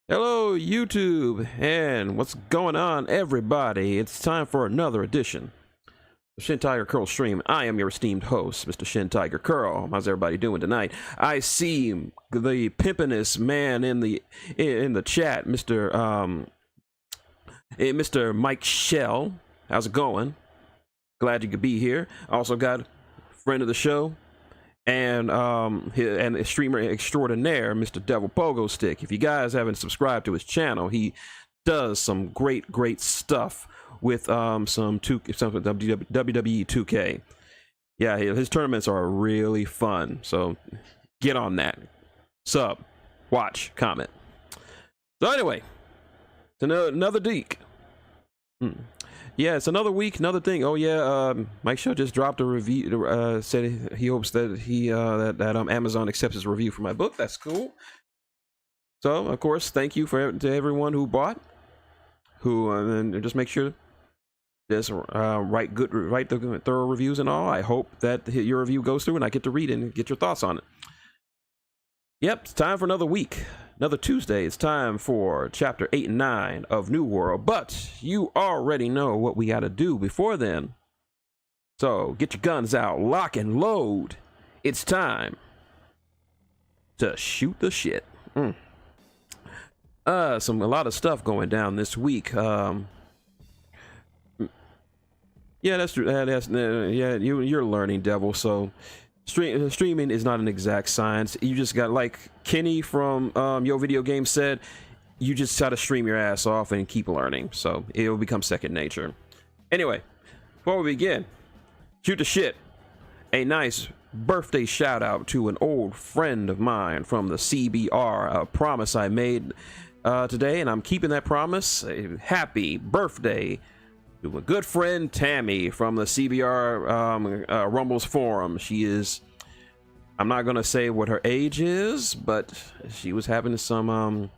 Hello, YouTube, and what's going on, everybody? It's time for another edition of Shintigercurl Stream. I am your esteemed host, Mr. Shintigercurl. How's everybody doing tonight? I see the pimpinest man in the chat, Mr. Mike Shell. How's it going? Glad you could be here. Also got friend of the show and streamer extraordinaire, Mr. Devil Pogo Stick. If you guys haven't subscribed to his channel, he does some great stuff with some WWE 2K. Yeah, his tournaments are really fun, so get on that. Sub, watch, comment. So anyway, it's another deek. Yeah, it's another week, another thing. Oh yeah, Mike Show just dropped a review. Said he hopes that Amazon accepts his review for my book. That's cool. So of course, thank you to everyone who bought, and just make sure just write the thorough reviews and all. I hope that your review goes through and I get to read it and get your thoughts on it. Yep, it's time for another week. Another Tuesday. It's time for chapter 8 and 9 of New World, but you already know what we got to do before then. So get your guns out, lock and load. It's time to shoot the shit. A lot of stuff going down this week. Yeah, that's true. Yeah, you're learning, Devil. So streaming is not an exact science. You just got, like Kenny from Yo Video Game said, you just gotta stream your ass off and keep learning, so it'll become second nature. Anyway, before we begin, shoot the shit. A nice birthday shout out to an old friend of mine from the CBR, a promise I made today, and I'm keeping that promise. A happy birthday to a good friend Tammy from the CBR Rumbles forum. She is, I'm not gonna say what her age is, but she was having some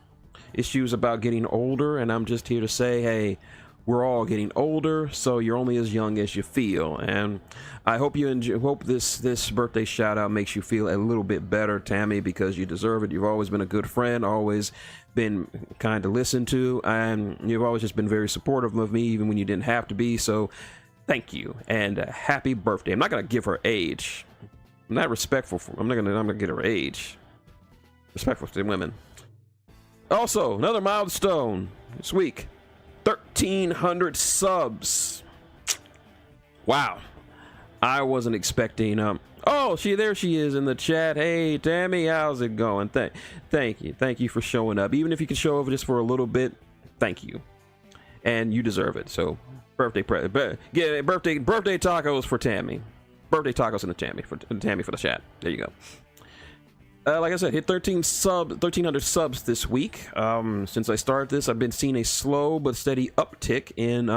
issues about getting older, and I'm just here to say, hey, we're all getting older, so you're only as young as you feel. And I hope you enjoy, hope this birthday shout out makes you feel a little bit better, Tammy, because you deserve it. You've always been a good friend, always been kind to listen to, and you've always just been very supportive of me even when you didn't have to be. So thank you and happy birthday. I'm not gonna give her age. I'm not respectful for, I'm not gonna get her age. Respectful to women. Also, another milestone this week, 1,300 subs. Wow, I wasn't expecting oh, there she is in the chat. Hey Tammy, how's it going? Thank you for showing up. Even if you can show up just for a little bit, thank you, and you deserve it. So birthday tacos for Tammy. Birthday tacos in the Tammy for the chat. There you go. Like I said, hit 1,300 subs this week. Since I started this, I've been seeing a slow but steady uptick in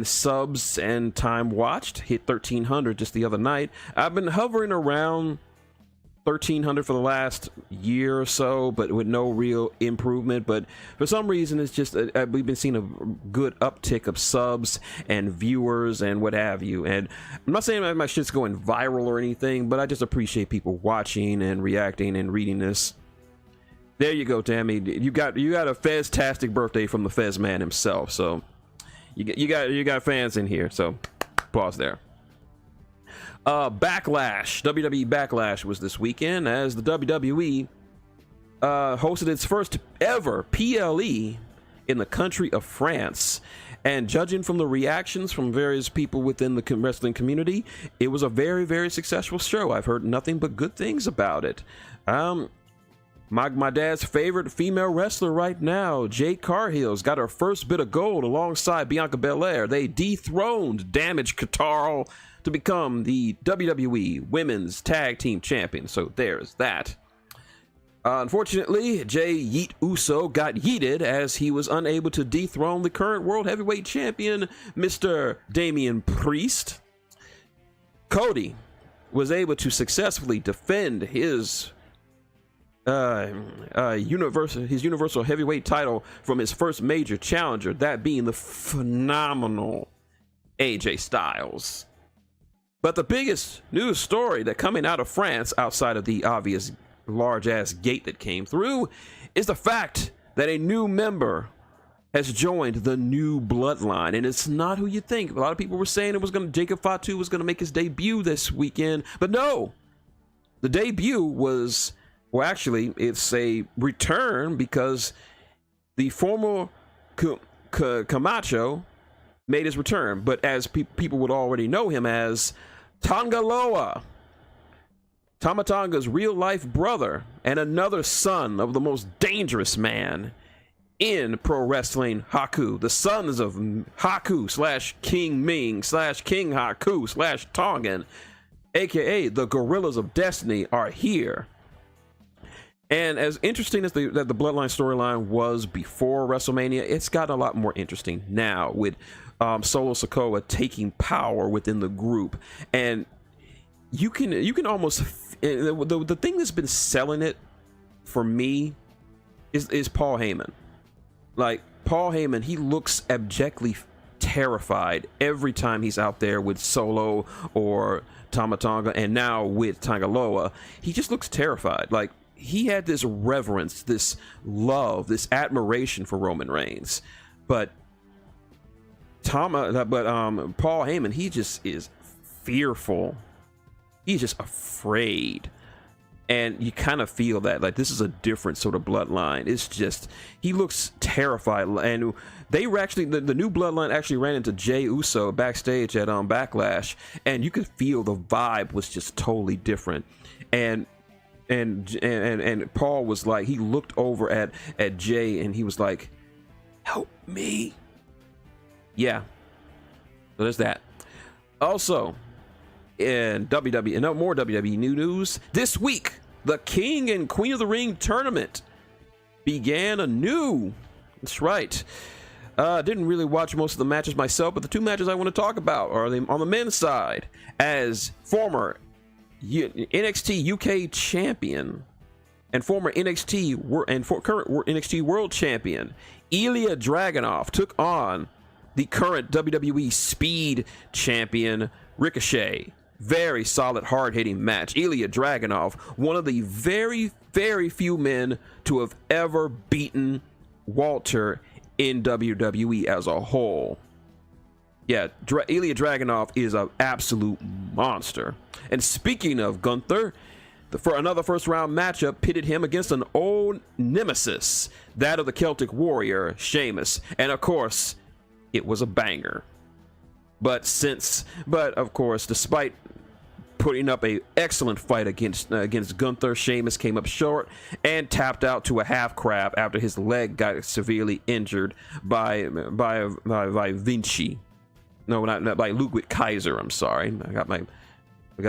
subs and time watched. Hit 1,300 just the other night. I've been hovering around 1,300 for the last year or so, but with no real improvement. But for some reason, it's just we've been seeing a good uptick of subs and viewers and what have you. And I'm not saying my shit's going viral or anything, but I just appreciate people watching and reacting and reading this. There you go, Tammy. You got a Fez-tastic birthday from the Fez man himself. So you got fans in here. So pause there. Backlash, WWE Backlash was this weekend as the WWE hosted its first ever PLE in the country of France. And judging from the reactions from various people within the wrestling community, it was a very successful show. I've heard nothing but good things about it. My dad's favorite female wrestler right now, Jade Cargill's got her first bit of gold alongside Bianca Belair. They dethroned Damage Katarl to become the WWE Women's Tag Team Champion. So there's that. Unfortunately, Jay Yeet Uso got yeeted as he was unable to dethrone the current World Heavyweight Champion, Mr. Damian Priest. Cody was able to successfully defend his Universal Heavyweight title from his first major challenger, that being the phenomenal AJ Styles. But the biggest news story that coming out of France, outside of the obvious large ass gate that came through is the fact that a new member has joined the new bloodline, and it's not who you think. A lot of people were saying Jacob Fatu was gonna make his debut this weekend, but no, the debut was, well, actually, it's a return because the former Camacho made his return, but as people would already know him as Tangaloa, Tama Tonga's real-life brother and another son of the most dangerous man in pro wrestling, Haku. The sons of Haku / King Ming / King Haku / Tongan, aka the Gorillas of Destiny, are here. And as interesting as the Bloodline storyline was before WrestleMania, it's gotten a lot more interesting now with Solo Sikoa taking power within the group. And you can almost the thing that's been selling it for me is Paul Heyman. Like, Paul Heyman, he looks abjectly terrified every time he's out there with Solo or Tama Tonga, and now with Tangaloa. He just looks terrified. Like, he had this reverence, this love, this admiration for Roman Reigns, but Paul Heyman, he just is fearful. He's just afraid. And you kind of feel that, like, this is a different sort of bloodline. It's just, he looks terrified. And they were actually, the new bloodline actually ran into Jey Uso backstage at Backlash, and you could feel the vibe was just totally different. And Paul was like, he looked over at Jey and he was like, help me. Yeah. So there's that. Also, in WWE, and no more WWE news, this week the King and Queen of the Ring tournament began anew. That's right. Didn't really watch most of the matches myself, but the two matches I want to talk about are on the men's side, as former NXT UK champion and former current NXT World Champion Ilya Dragunov took on the current WWE Speed Champion Ricochet. Very solid, hard-hitting match. Ilya Dragunov, one of the very, very few men to have ever beaten Walter in WWE as a whole. Yeah, Ilya Dragunov is an absolute monster. And speaking of Gunther, another first-round matchup pitted him against an old nemesis, that of the Celtic Warrior, Sheamus. And of course, it was a banger. But of course, despite putting up an excellent fight against Gunther, Sheamus came up short and tapped out to a half crab after his leg got severely injured by Vinci. No, not by Ludwig Kaiser. I'm sorry, I got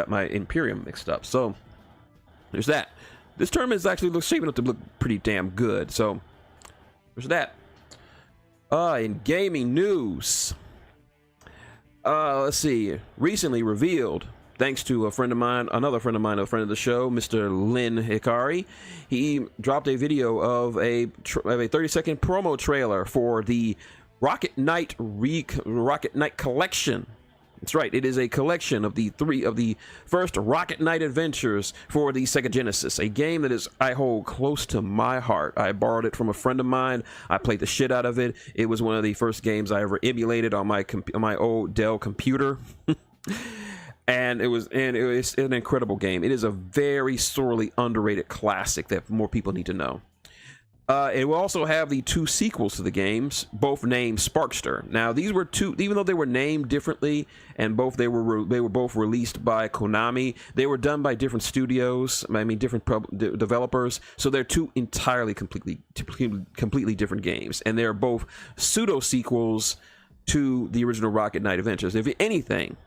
my Imperium mixed up. So there's that. This tournament is actually shaping up to look pretty damn good. So there's that. In gaming news, let's see. Recently revealed, thanks to a friend of mine, a friend of the show, Mr. Lynn Hikari, he dropped a video of a 30-second promo trailer for the Rocket Knight collection. That's right, it is a collection of the first Rocket Knight adventures for the Sega Genesis, a game that I hold close to my heart. I borrowed it from a friend of mine. I played the shit out of it. It was one of the first games I ever emulated on my old Dell computer. And it was an incredible game. It is a very sorely underrated classic that more people need to know. It will also have the two sequels to the games, both named Sparkster. Now, these were two, even though they were named differently, and they were both released by Konami. They were done by different studios. I mean, different developers. So they're two entirely, completely different games, and they're both pseudo sequels to the original Rocket Knight Adventures. If anything,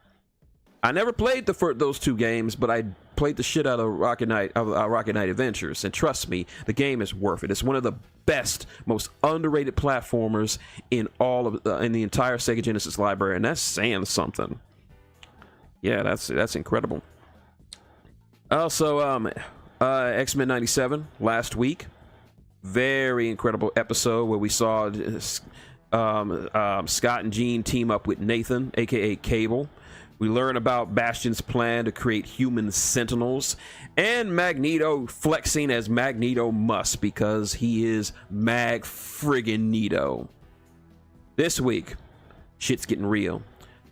I never played those two games, but I played the shit out of Rocket Knight Adventures, and trust me, the game is worth it. It's one of the best, most underrated platformers in in the entire Sega Genesis library, and that's saying something. Yeah, that's incredible. Also, X-Men 97 last week, very incredible episode where we saw Scott and Jean team up with Nathan, aka Cable. We learn about Bastion's plan to create human sentinels, and Magneto flexing as Magneto must because he is Mag friggin' Nito. This week, shit's getting real.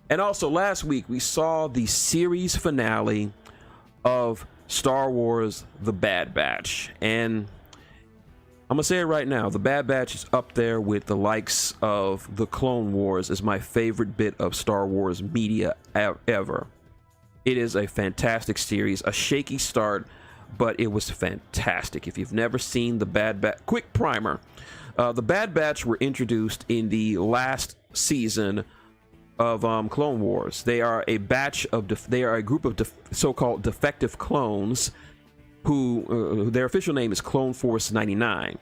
And also last week, we saw the series finale of Star Wars The Bad Batch. And I'm gonna say it right now, The Bad Batch is up there with the likes of The Clone Wars as my favorite bit of Star Wars media ever. It is a fantastic series, a shaky start, but it was fantastic. If you've never seen The Bad Batch, quick primer. The Bad Batch were introduced in the last season of Clone Wars. They are a batch of, they are a group of so-called defective clones who their official name is Clone Force 99,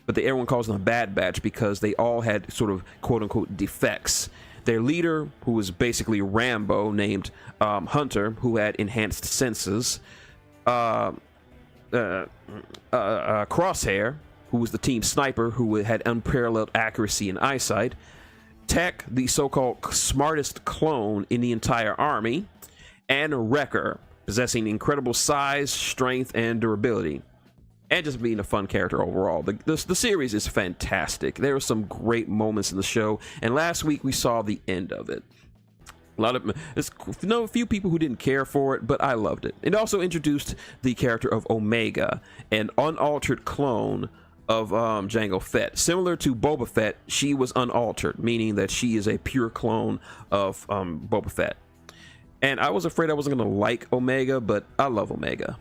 but everyone calls them a Bad Batch because they all had sort of quote-unquote defects. Their leader, who was basically Rambo, named Hunter, who had enhanced senses, Crosshair, who was the team sniper, who had unparalleled accuracy and eyesight, Tech, the so-called smartest clone in the entire army, and Wrecker, possessing incredible size, strength, and durability, and just being a fun character overall. The series is fantastic. There were some great moments in the show, and last week we saw the end of it. A few people who didn't care for it, but I loved it. It also introduced the character of Omega, an unaltered clone of Jango Fett. Similar to Boba Fett, she was unaltered, meaning that she is a pure clone of Boba Fett. And I was afraid I wasn't going to like Omega, but I love Omega.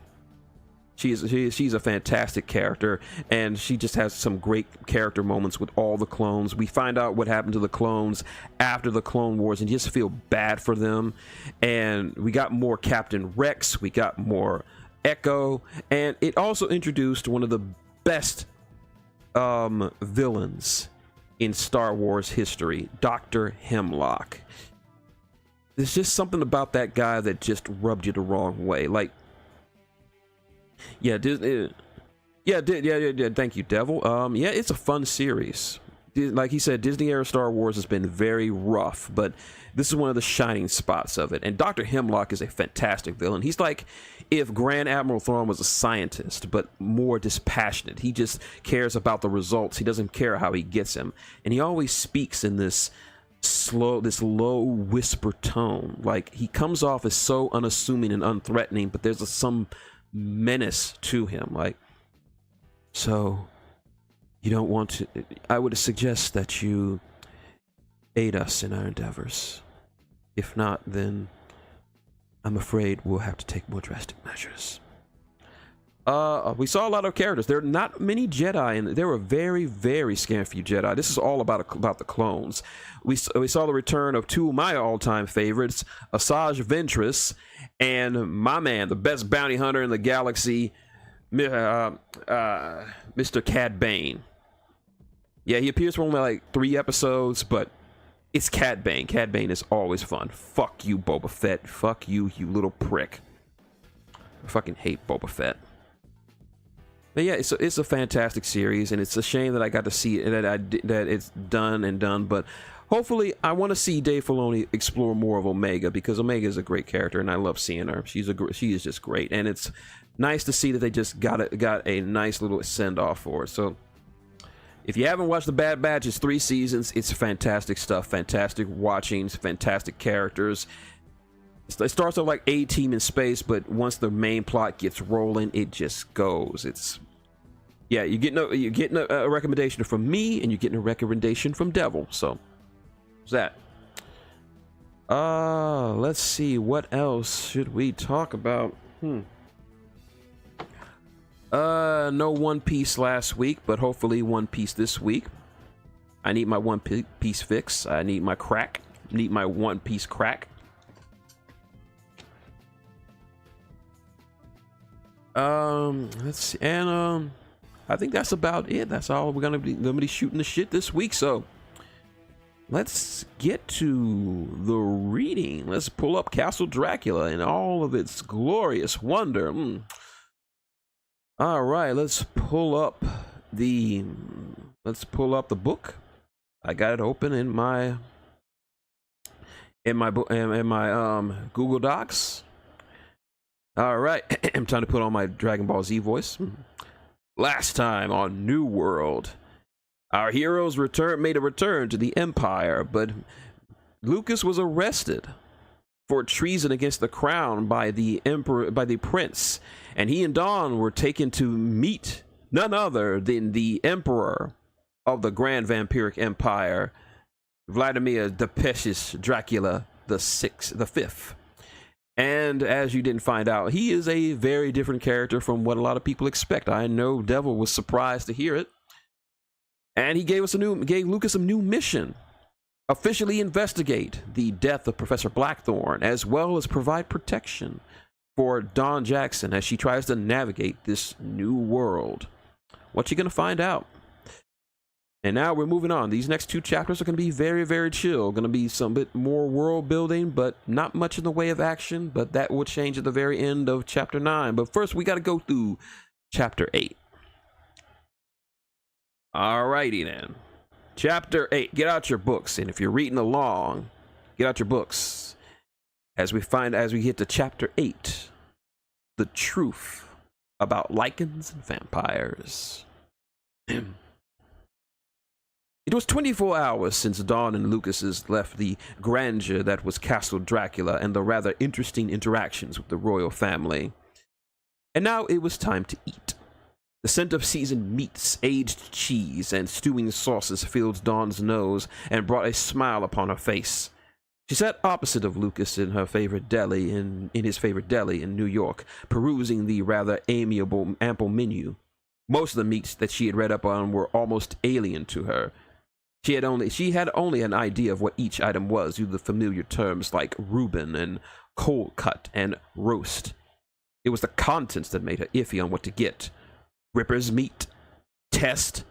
She's a fantastic character, and she just has some great character moments with all the clones. We find out what happened to the clones after the Clone Wars, and you just feel bad for them. And we got more Captain Rex, we got more Echo, and it also introduced one of the best villains in Star Wars history, Dr. Hemlock. There's just something about that guy that just rubbed you the wrong way. Like, yeah, Disney, yeah, thank you, Devil. Yeah, it's a fun series. Like he said, Disney era Star Wars has been very rough, but this is one of the shining spots of it. And Dr. Hemlock is a fantastic villain. He's like if Grand Admiral Thrawn was a scientist, but more dispassionate. He just cares about the results. He doesn't care how he gets them. And he always speaks in this low whisper tone. Like, he comes off as so unassuming and unthreatening, but there's some menace to him. Like, so you don't want to, I would suggest that you aid us in our endeavors. If not, then I'm afraid we'll have to take more drastic measures. We saw a lot of characters. There are not many Jedi, and there were very, very scant few Jedi. This is all about the clones. We saw the return of two of my all-time favorites, Asajj Ventress, and my man, the best bounty hunter in the galaxy, Mr. Cad Bane. Yeah, he appears for only like 3 episodes, but it's Cad Bane. Cad Bane is always fun. Fuck you, Boba Fett. Fuck you, you little prick. I fucking hate Boba Fett. But yeah, it's a fantastic series, and it's a shame that I got to see it, that it's done. But hopefully, I want to see Dave Filoni explore more of Omega, because Omega is a great character, and I love seeing her. She is just great, and it's nice to see that they just got a nice little send off for it. So, if you haven't watched The Bad Batch, it's 3 seasons. It's fantastic stuff, fantastic watchings, fantastic characters. It starts off like A-Team in space, but once the main plot gets rolling, it just goes. Yeah, you're getting a recommendation from me, and you're getting a recommendation from Devil. So, what's that? Let's see, what else should we talk about? No One Piece last week, but hopefully One Piece this week. I need my One Piece fix. I need my crack. Need my One Piece crack. Let's see, and I think that's about it. That's all we're gonna be shooting the shit this week. So let's get to the reading. Let's pull up Castle Dracula in all of its glorious wonder. All right, let's pull up the book. I got it open in my in my Google Docs. All right, I'm trying to put on my Dragon Ball Z voice. Last time on New World, our heroes made a return to the Empire, but Lucas was arrested for treason against the crown by the prince, and he and Dawn were taken to meet none other than the Emperor of the Grand Vampiric Empire, Vladimir the Precious Dracula the Fifth. And as you didn't find out, he is a very different character from what a lot of people expect. I know Devil was surprised to hear it. And he gave Lucas a new mission. Officially investigate the death of Professor Blackthorne, as well as provide protection for Dawn Jackson as she tries to navigate this new world. What you gonna find out? And now we're moving on. These next 2 chapters are going to be very, very chill. Going to be some bit more world building, but not much in the way of action. But that will change at the very end of chapter 9. But first, we got to go through chapter 8. Alrighty then. Chapter 8. Get out your books. And if you're reading along, get out your books. As we hit to chapter 8, the truth about lichens and vampires. It was 24 hours since Dawn and Lucas left the grandeur that was Castle Dracula and the rather interesting interactions with the royal family. And now it was time to eat. The scent of seasoned meats, aged cheese, and stewing sauces filled Dawn's nose and brought a smile upon her face. She sat opposite of Lucas in his favorite deli in New York, perusing the rather ample menu. Most of the meats that she had read up on were almost alien to her. She had only an idea of what each item was due to the familiar terms like Reuben and cold cut and roast. It was the contents that made her iffy on what to get. Ripper's meat, test,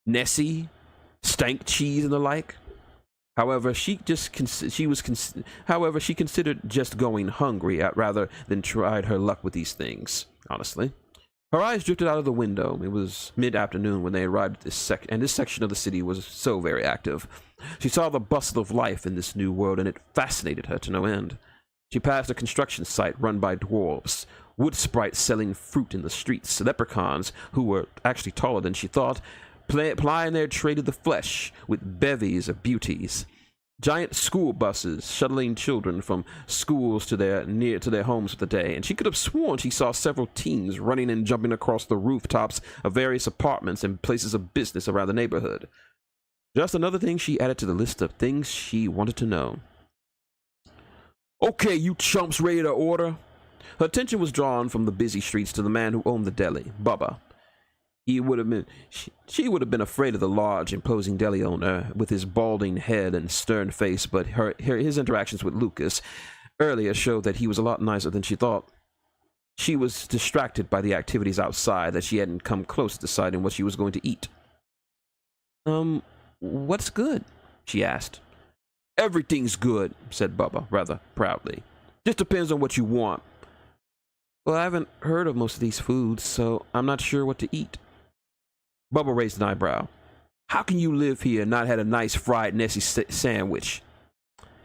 Nessie, stank cheese, and the like. However, she considered just going hungry rather than tried her luck with these things, honestly. Her eyes drifted out of the window. It was mid-afternoon when they arrived at this section of the city was so very active. She saw the bustle of life in this new world, and it fascinated her to no end. She passed a construction site run by dwarves, wood sprites selling fruit in the streets, leprechauns who were actually taller than she thought, plying their trade of the flesh with bevies of beauties. Giant school buses shuttling children from schools to their homes for the day, and she could have sworn she saw several teens running and jumping across the rooftops of various apartments and places of business around the neighborhood. Just another thing she added to the list of things she wanted to know. Okay, you chumps ready to order? Her attention was drawn from the busy streets to the man who owned the deli, Bubba. She would have been afraid of the large, imposing deli owner with his balding head and stern face, but his interactions with Lucas earlier showed that he was a lot nicer than she thought. She was distracted by the activities outside that she hadn't come close to deciding what she was going to eat. What's good? She asked. Everything's good, said Bubba, rather proudly. Just depends on what you want. Well, I haven't heard of most of these foods, so I'm not sure what to eat. Bubba raised an eyebrow. How can you live here and not have a nice fried Nessie sandwich?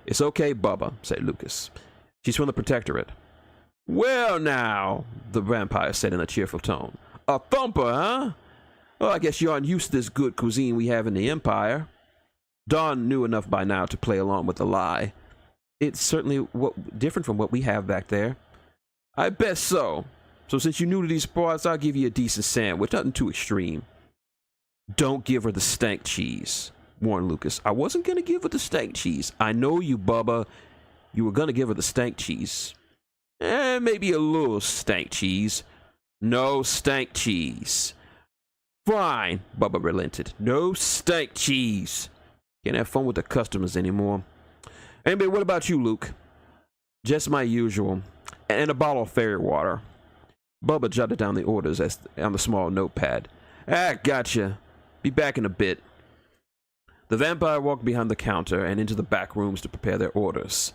It's okay, Bubba, said Lucas. She's from the Protectorate. Well, now, the vampire said in a cheerful tone. A thumper, huh? Well, I guess you aren't used to this good cuisine we have in the Empire. Dawn knew enough by now to play along with the lie. It's certainly different from what we have back there. I bet so. So since you're new to these parts, I'll give you a decent sandwich, nothing too extreme. Don't give her the stank cheese, warned Lucas. I wasn't going to give her the stank cheese. I know you, Bubba. You were going to give her the stank cheese. Maybe a little stank cheese. No stank cheese. Fine, Bubba relented. No stank cheese. Can't have fun with the customers anymore. Anyway, what about you, Luke? Just my usual. And a bottle of fairy water. Bubba jotted down the orders on the small notepad. Gotcha. Be back in a bit. The vampire walked behind the counter and into the back rooms to prepare their orders.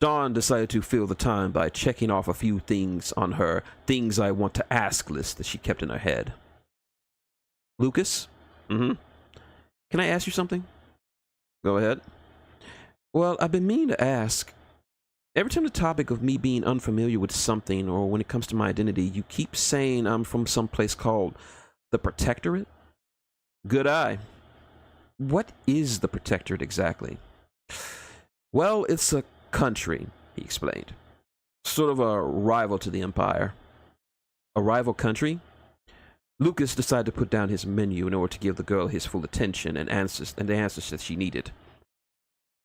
Dawn decided to fill the time by checking off a few things on her things I want to ask list that she kept in her head. Lucas? Can I ask you something? Go ahead. Well, I've been meaning to ask. Every time the topic of me being unfamiliar with something, or when it comes to my identity, you keep saying I'm from some place called the Protectorate? Good eye. What is the Protectorate exactly? Well, it's a country, he explained. Sort of a rival to the Empire. A rival country? Lucas decided to put down his menu in order to give the girl his full attention and the answers that she needed.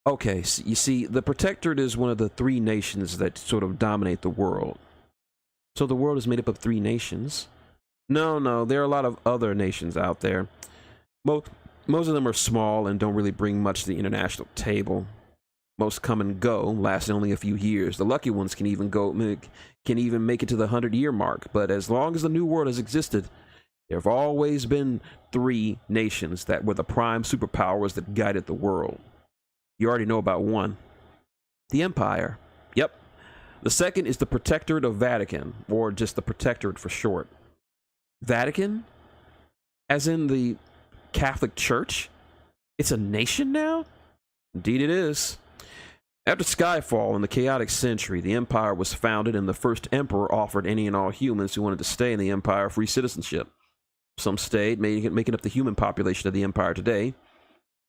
Okay, so you see, the Protectorate is one of the 3 nations that sort of dominate the world. So the world is made up of 3 nations? No, there are a lot of other nations out there. Most of them are small and don't really bring much to the international table. Most come and go, lasting only a few years. The lucky ones can even make it to the 100-year mark. But as long as the New World has existed, there have always been 3 nations that were the prime superpowers that guided the world. You already know about one. The Empire. Yep. The second is the Protectorate of Vatican, or just the Protectorate for short. Vatican? As in the Catholic Church? It's a nation now? Indeed it is. After Skyfall in the chaotic century, the Empire was founded and the first emperor offered any and all humans who wanted to stay in the Empire free citizenship. Some stayed, making up the human population of the Empire today.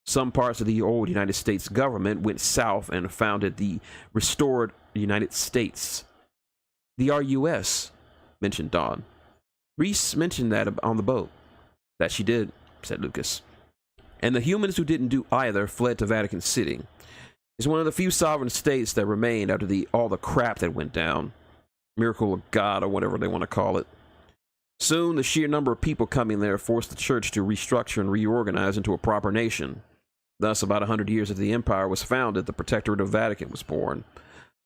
Some parts of the old United States government went south and founded the restored United States. The RUS, mentioned Dawn. Reese mentioned that on the boat. That she did, said Lucas. And the humans who didn't do either fled to Vatican City. It's one of the few sovereign states that remained after all the crap that went down. Miracle of God, or whatever they want to call it. Soon, the sheer number of people coming there forced the church to restructure and reorganize into a proper nation. Thus, about 100 years after the Empire was founded, the Protectorate of Vatican was born.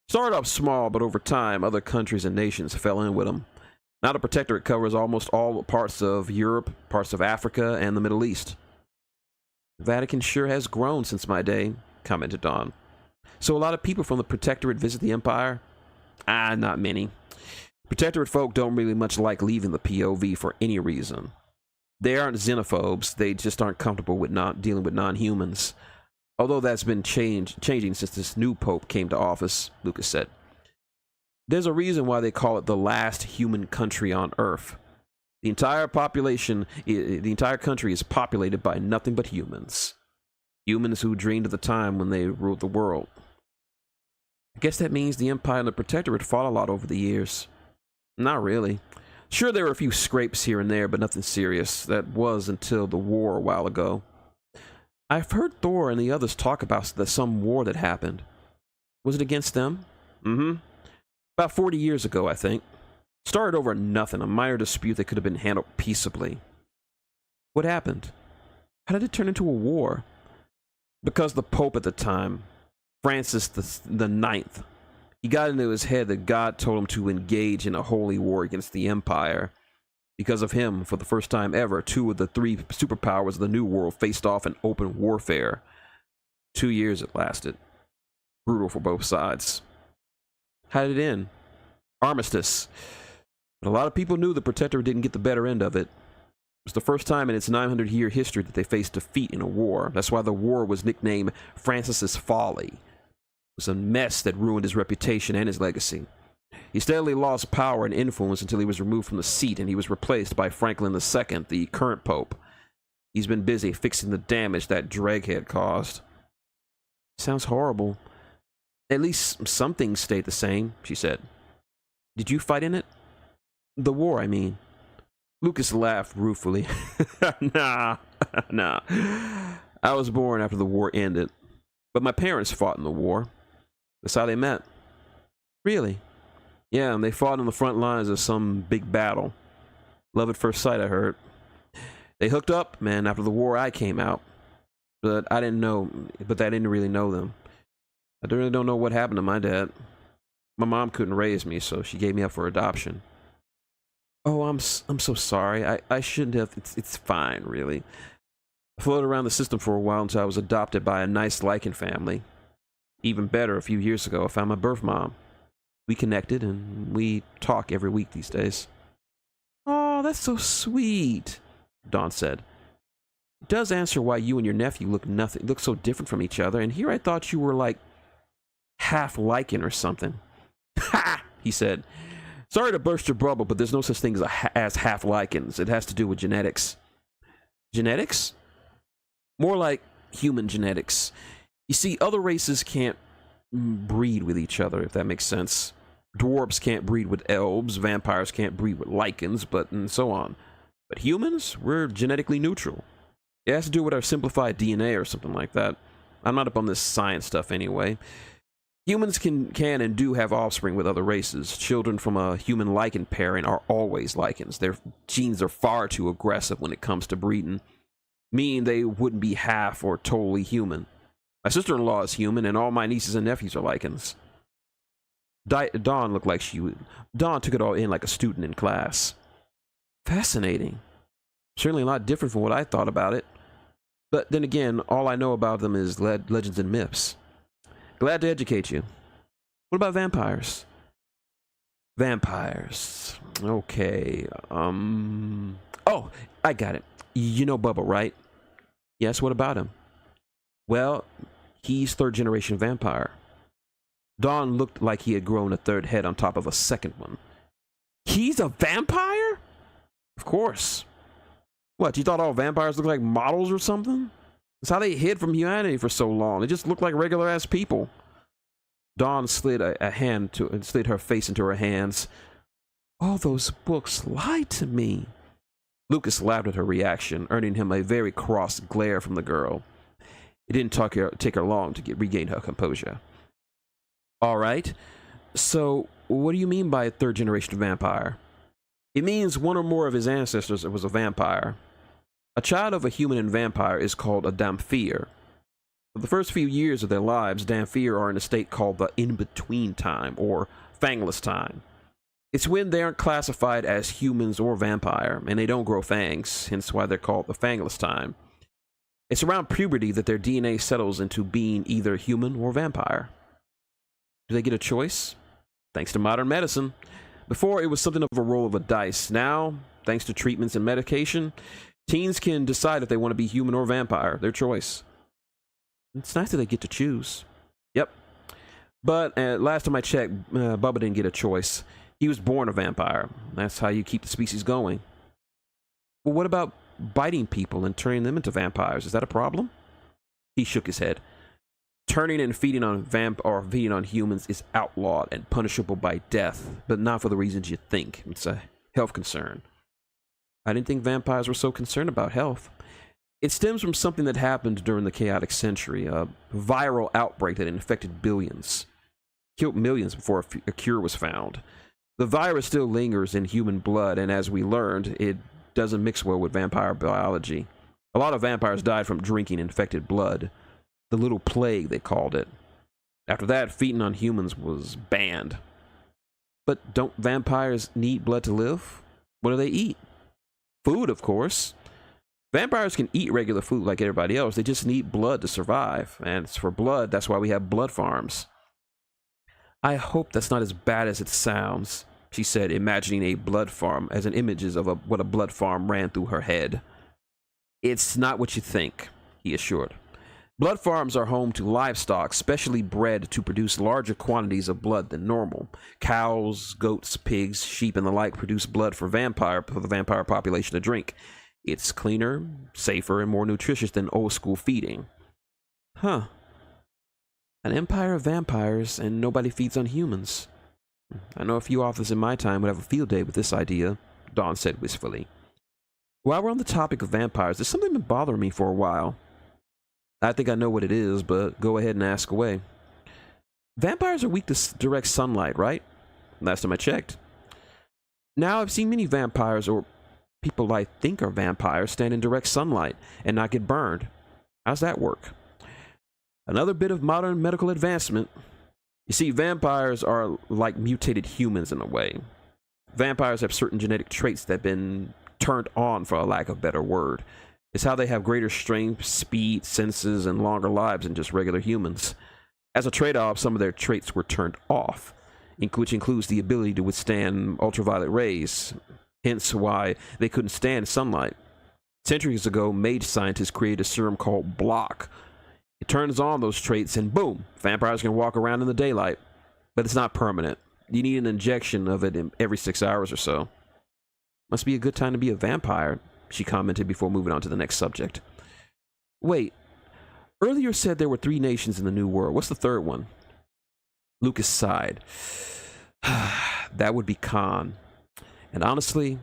Started off small, but over time, other countries and nations fell in with them. Now the Protectorate covers almost all parts of Europe, parts of Africa, and the Middle East. The Vatican sure has grown since my day, commented Dawn. So a lot of people from the Protectorate visit the Empire? Not many. Protectorate folk don't really much like leaving the POV for any reason. They aren't xenophobes, they just aren't comfortable with not dealing with non-humans. Although that's been changing since this new pope came to office, Lucas said. There's a reason why they call it the last human country on Earth. The entire country is populated by nothing but humans. Humans who dreamed of the time when they ruled the world. I guess that means the Empire and the Protectorate fought a lot over the years. Not really. Sure, there were a few scrapes here and there, but nothing serious. That was until the war a while ago. I've heard Thor and the others talk about some war that happened. Was it against them? About 40 years ago, I think. Started over nothing, a minor dispute that could have been handled peaceably. What happened? How did it turn into a war? Because the Pope at the time, Francis the Ninth, he got into his head that God told him to engage in a holy war against the Empire. Because of him, for the first time ever, 2 of the 3 superpowers of the New World faced off in open warfare. 2 years it lasted. Brutal for both sides. How did it end? Armistice. But a lot of people knew the Protectorate didn't get the better end of it. It was the first time in its 900-year history that they faced defeat in a war. That's why the war was nicknamed Francis's Folly. It was a mess that ruined his reputation and his legacy. He steadily lost power and influence until he was removed from the seat and he was replaced by Franklin II, the current pope. He's been busy fixing the damage that Draghead caused. Sounds horrible. At least some things stayed the same, she said. Did you fight in it? The war, I mean. Lucas laughed ruefully. Nah. I was born after the war ended. But my parents fought in the war. That's how they met. Really? Yeah, and they fought on the front lines of some big battle. Love at first sight, I heard. They hooked up, man, after the war I came out. But I didn't really know them. I really don't know what happened to my dad. My mom couldn't raise me, so she gave me up for adoption. Oh, I'm so sorry. I shouldn't have. It's fine, really. I floated around the system for a while until I was adopted by a nice Lycan family. Even better, a few years ago, I found my birth mom. We connected, and we talk every week these days. Oh, that's so sweet, Dawn said. It does answer why you and your nephew look so different from each other, and here I thought you were like half lichen or something. Ha! He said. Sorry to burst your bubble, but there's no such thing as half lichens. It has to do with genetics. Genetics? More like human genetics. You see, other races can't breed with each other, if that makes sense. Dwarves can't breed with elves, vampires can't breed with lichens, and so on. But humans, we're genetically neutral. It has to do with our simplified DNA or something like that. I'm not up on this science stuff anyway. Humans can and do have offspring with other races. Children from a human lichen pairing are always lichens. Their genes are far too aggressive when it comes to breeding, meaning they wouldn't be half or totally human. My sister-in-law is human, and all my nieces and nephews are lichens. Dawn looked like Dawn took it all in like a student in class. Fascinating. Certainly a lot different from what I thought about it. But then again, all I know about them is legends and myths. Glad to educate you. What about vampires? Vampires. Okay. Oh, I got it. You know Bubba, right? Yes, what about him? Well, he's third-generation vampire. Dawn looked like he had grown a third head on top of a second one. He's a vampire? Of course. What, you thought all vampires looked like models or something? That's how they hid from humanity for so long. They just looked like regular-ass people. Dawn slid slid her face into her hands. All those books lied to me. Lucas laughed at her reaction, earning him a very cross glare from the girl. It didn't take her long to regain her composure. All right, so what do you mean by a third-generation vampire? It means one or more of his ancestors was a vampire. A child of a human and vampire is called a Dhampir. For the first few years of their lives, Dhampir are in a state called the in-between time, or fangless time. It's when they aren't classified as humans or vampire, and they don't grow fangs, hence why they're called the fangless time. It's around puberty that their DNA settles into being either human or vampire. Do they get a choice? Thanks to modern medicine. Before, it was something of a roll of a dice. Now, thanks to treatments and medication, teens can decide if they want to be human or vampire. Their choice. It's nice that they get to choose. Yep. But last time I checked, Bubba didn't get a choice. He was born a vampire. That's how you keep the species going. Well, what about biting people and turning them into vampires? Is that a problem? He shook his head. Turning and feeding on humans is outlawed and punishable by death, but not for the reasons you think. It's a health concern. I didn't think vampires were so concerned about health. It stems from something that happened during the chaotic century, a viral outbreak that infected billions, killed millions before a cure was found. The virus still lingers in human blood, and as we learned, it doesn't mix well with vampire biology. A lot of vampires died from drinking infected blood. The little plague, they called it. After that, feeding on humans was banned. But don't vampires need blood to live? What do they eat? Food, of course. Vampires can eat regular food like everybody else. They just need blood to survive. And for blood, that's why we have blood farms. I hope that's not as bad as it sounds, she said, imagining a blood farm as an image of what a blood farm ran through her head. It's not what you think, he assured. Blood farms are home to livestock specially bred to produce larger quantities of blood than normal. Cows, goats, pigs, sheep, and the like produce blood for the vampire population to drink. It's cleaner, safer, and more nutritious than old-school feeding. Huh. An empire of vampires, and nobody feeds on humans. I know a few authors in my time would have a field day with this idea, Dawn said wistfully. While we're on the topic of vampires, there's something been bothering me for a while. I think I know what it is, but go ahead and ask away. Vampires are weak to direct sunlight, right? Last time I checked. Now I've seen many vampires, or people I think are vampires, stand in direct sunlight and not get burned. How's that work? Another bit of modern medical advancement. You see, vampires are like mutated humans in a way. Vampires have certain genetic traits that have been turned on, for a lack of a better word. It's how they have greater strength, speed, senses, and longer lives than just regular humans. As a trade-off, some of their traits were turned off, which includes the ability to withstand ultraviolet rays, hence why they couldn't stand sunlight. Centuries ago, mage scientists created a serum called Block. It turns on those traits and boom, vampires can walk around in the daylight. But it's not permanent. You need an injection of it every 6 hours or so. Must be a good time to be a vampire, she commented before moving on to the next subject. Wait, earlier said there were 3 nations in the New World. What's the third one? Lucas sighed. That would be Khan. And honestly,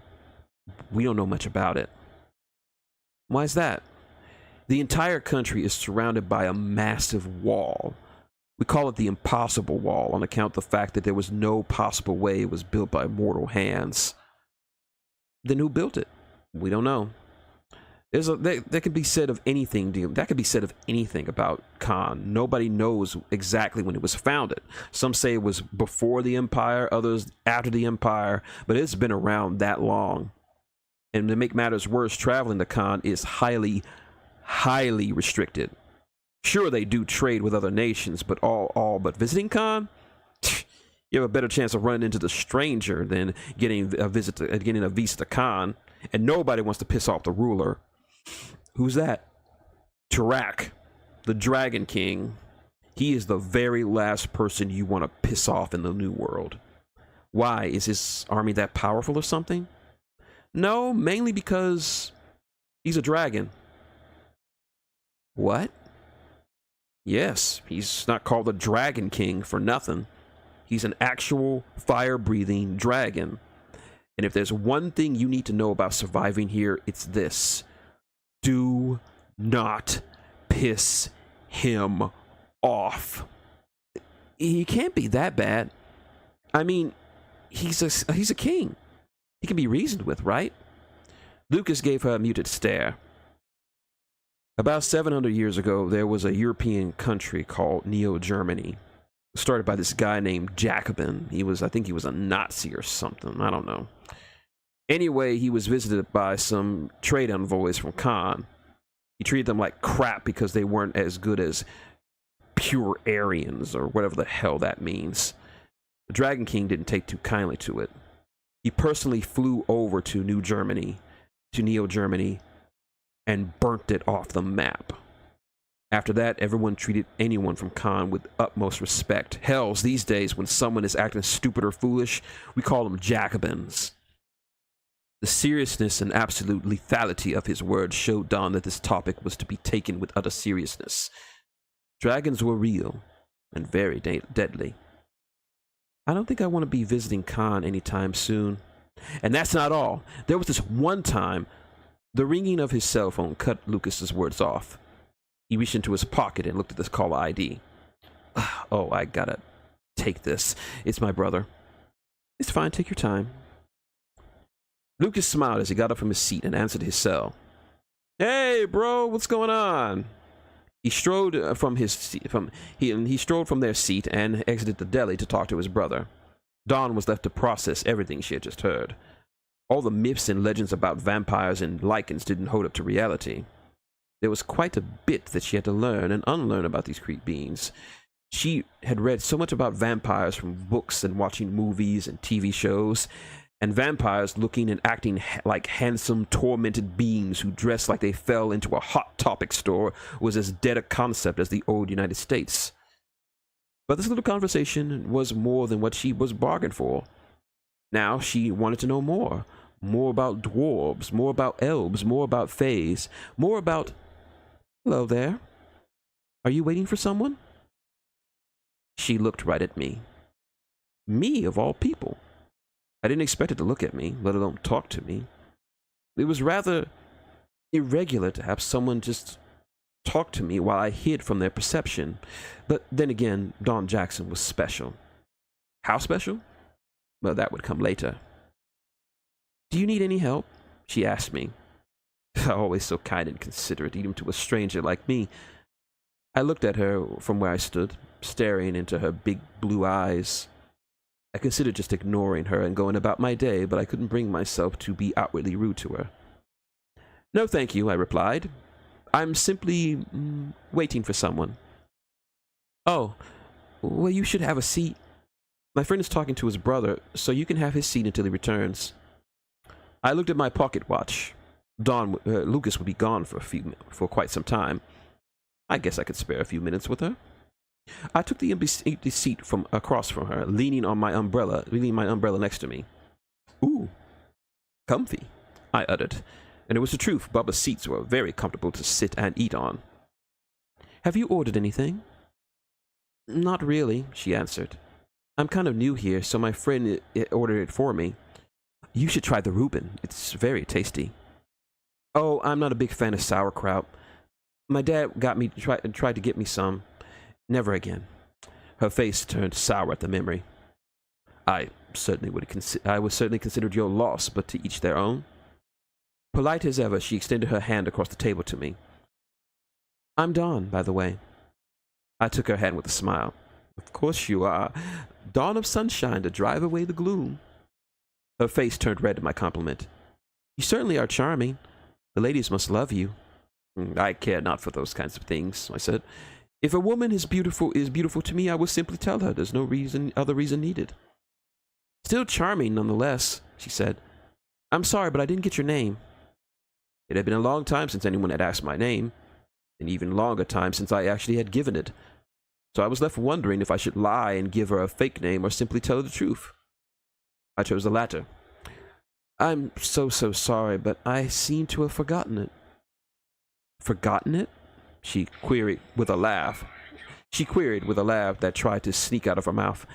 we don't know much about it. Why is that? The entire country is surrounded by a massive wall. We call it the Impossible Wall on account of the fact that there was no possible way it was built by mortal hands. Then who built it? We don't know. That could be said of anything. That could be said of anything about Khan. Nobody knows exactly when it was founded. Some say it was before the Empire, others after the Empire, but it's been around that long. And to make matters worse, traveling to Khan is highly restricted. Sure, they do trade with other nations, but but visiting Khan, you have a better chance of running into the stranger than getting a visa to Khan. And nobody wants to piss off the ruler. Who's that? Tarak, the Dragon King. He is the very last person you want to piss off in the New World. Why? Is his army that powerful or something? No, mainly because he's a dragon. What? Yes, he's not called the Dragon King for nothing. He's an actual fire-breathing dragon. And if there's one thing you need to know about surviving here, it's this. Do not piss him off. He can't be that bad. I mean, he's a king. He can be reasoned with, right? Lucas gave her a muted stare. About 700 years ago, there was a European country called Neo-Germany, started by this guy named Jacobin. I think he was a Nazi or something. I don't know. Anyway, he was visited by some trade envoys from Khan. He treated them like crap because they weren't as good as pure Aryans, or whatever the hell that means. The Dragon King didn't take too kindly to it. He personally flew over to Neo-Germany, and burnt it off the map. After that, everyone treated anyone from Khan with utmost respect. Hells, these days, when someone is acting stupid or foolish, we call them Jacobins. The seriousness and absolute lethality of his words showed Dawn that this topic was to be taken with utter seriousness. Dragons were real and very deadly. I don't think I want to be visiting Khan anytime soon. And that's not all. There was this one time. The ringing of his cell phone cut Lucas's words off. He reached into his pocket and looked at this caller ID. Oh, I gotta take this. It's my brother. It's fine, take your time. Lucas smiled as he got up from his seat and answered his cell. Hey, bro, what's going on? He strode from their seat and exited the deli to talk to his brother. Dawn was left to process everything she had just heard. All the myths and legends about vampires and lichens didn't hold up to reality. There was quite a bit that she had to learn and unlearn about these creep beings. She had read so much about vampires from books and watching movies and TV shows, and vampires looking and acting like handsome, tormented beings who dressed like they fell into a Hot Topic store was as dead a concept as the old United States. But this little conversation was more than what she was bargained for. Now she wanted to know more. More about dwarves, more about elves, more about fays, more about... Hello there. Are you waiting for someone? She looked right at me. Me, of all people. I didn't expect it to look at me, let alone talk to me. It was rather irregular to have someone just talk to me while I hid from their perception. But then again, Dawn Jackson was special. How special? Well, that would come later. Do you need any help? She asked me. Always so kind and considerate, even to a stranger like me. I looked at her from where I stood, staring into her big blue eyes. I considered just ignoring her and going about my day, but I couldn't bring myself to be outwardly rude to her. No, thank you, I replied. I'm simply waiting for someone. Oh, well, you should have a seat. My friend is talking to his brother, so you can have his seat until he returns. I looked at my pocket watch. Lucas would be gone for quite some time. I guess I could spare a few minutes with her. I took the empty seat from across from her, leaning my umbrella next to me. Ooh, comfy, I uttered, and it was the truth. Bubba's seats were very comfortable to sit and eat on. Have you ordered anything? Not really, she answered. I'm kind of new here, so my friend ordered it for me. You should try the Reuben. It's very tasty. Oh, I'm not a big fan of sauerkraut. My dad tried to get me some. Never again. Her face turned sour at the memory. I would certainly consider your loss, but to each their own. Polite as ever, she extended her hand across the table to me. I'm Dawn, by the way. I took her hand with a smile. Of course you are. Dawn of sunshine to drive away the gloom. Her face turned red at my compliment. You certainly are charming. The ladies must love you. I care not for those kinds of things, I said. If a woman is beautiful to me, I will simply tell her. There's no other reason needed. Still charming, nonetheless, she said. I'm sorry, but I didn't get your name. It had been a long time since anyone had asked my name, an even longer time since I actually had given it. So I was left wondering if I should lie and give her a fake name or simply tell her the truth. I chose the latter. I'm so sorry, but I seem to have forgotten it. Forgotten it? She queried with a laugh. That tried to sneak out of her mouth.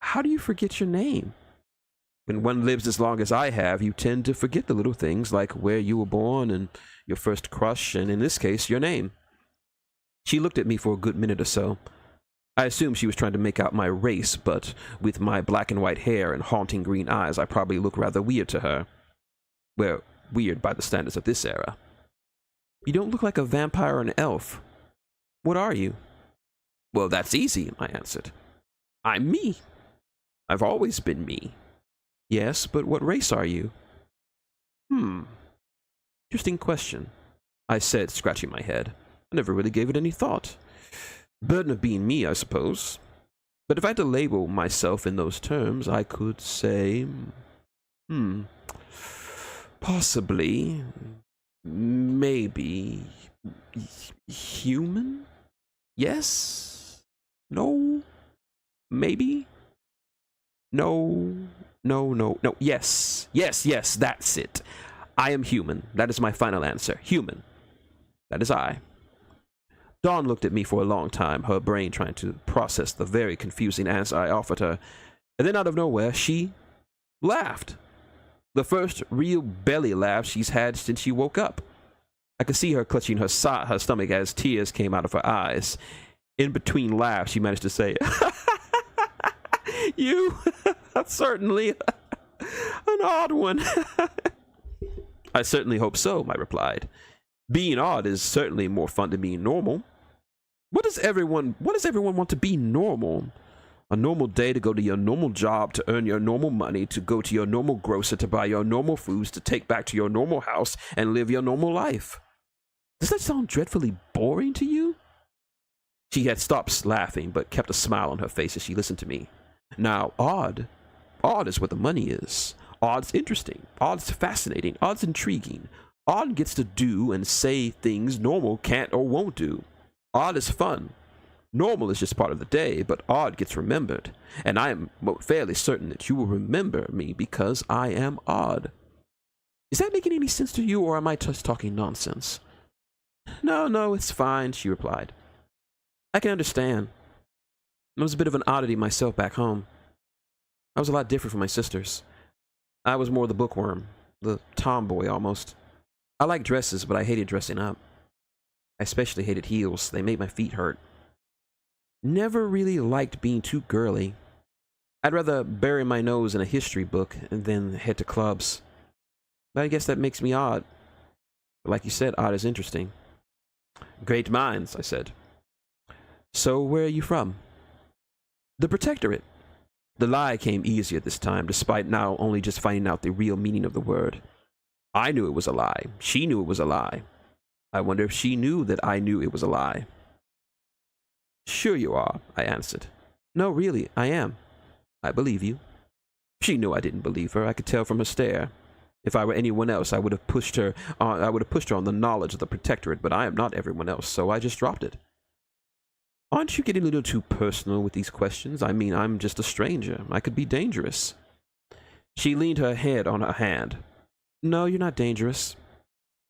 How do you forget your name? When one lives as long as I have, you tend to forget the little things like where you were born and your first crush, and in this case, your name. She looked at me for a good minute or so. I assumed she was trying to make out my race, but with my black and white hair and haunting green eyes, I probably look rather weird to her. Well, weird by the standards of this era. You don't look like a vampire or an elf. What are you? Well, that's easy, I answered. I'm me. I've always been me. Yes, but what race are you? Interesting question, I said, scratching my head. I never really gave it any thought. Burden of being me, I suppose. But if I had to label myself in those terms, I could say, possibly, maybe, human? Yes? No? Maybe? No, yes, that's it. I am human. That is my final answer. Human. That is I. Dawn looked at me for a long time, her brain trying to process the very confusing answer I offered her, and then out of nowhere, she laughed. The first real belly laugh she's had since she woke up. I could see her clutching her stomach as tears came out of her eyes. In between laughs, she managed to say, You are certainly an odd one. I certainly hope so, I replied. Being odd is certainly more fun than being normal. What does everyone want to be normal? A normal day to go to your normal job, to earn your normal money, to go to your normal grocer, to buy your normal foods, to take back to your normal house and live your normal life. Does that sound dreadfully boring to you? She had stopped laughing, but kept a smile on her face as she listened to me. Now, odd is where the money is. Odd's interesting. Odd's fascinating. Odd's intriguing. Odd gets to do and say things normal can't or won't do. Odd is fun. Normal is just part of the day, but odd gets remembered. And I am fairly certain that you will remember me because I am odd. Is that making any sense to you, or am I just talking nonsense? No, it's fine, she replied. I can understand. I was a bit of an oddity myself back home. I was a lot different from my sisters. I was more the bookworm, the tomboy almost. I liked dresses, but I hated dressing up. I especially hated heels. They made my feet hurt. Never really liked being too girly. I'd rather bury my nose in a history book than head to clubs. But I guess that makes me odd. But like you said, odd is interesting. Great minds, I said. So where are you from? The Protectorate. The lie came easier this time, despite now only just finding out the real meaning of the word. I knew it was a lie. She knew it was a lie. I wonder if she knew that I knew it was a lie. Sure you are, I answered. No, really, I am. I believe you. She knew I didn't believe her. I could tell from her stare. If I were anyone else, I would have pushed her. I would have pushed her on the knowledge of the protectorate, but I am not everyone else, so I just dropped it. Aren't you getting a little too personal with these questions? I mean, I'm just a stranger. I could be dangerous. She leaned her head on her hand. No, you're not dangerous.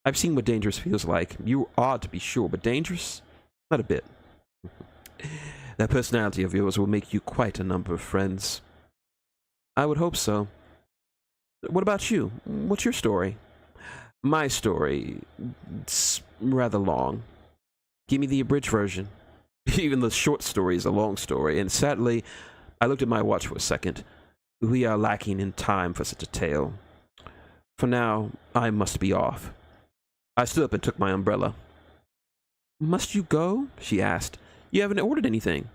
I've seen what dangerous feels like. You're odd to be sure, but dangerous? Not a bit. That personality of yours will make you quite a number of friends. I would hope so. What about you? What's your story? My story? It's rather long. Give me the abridged version. Even the short story is a long story, and sadly, I looked at my watch for a second. We are lacking in time for such a tale. For now, I must be off. I stood up and took my umbrella. Must you go? She asked. You haven't ordered anything.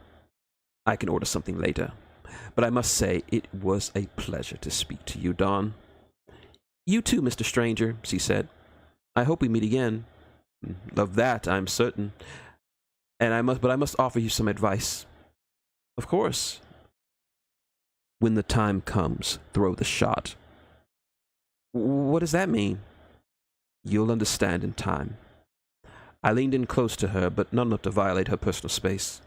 I can order something later. But I must say, it was a pleasure to speak to you, Dawn. You too, Mr. Stranger, she said. I hope we meet again. Of that, I'm certain. And I must offer you some advice. Of course. When the time comes, throw the shot. What does that mean? You'll understand in time. I leaned in close to her, but not enough to violate her personal space.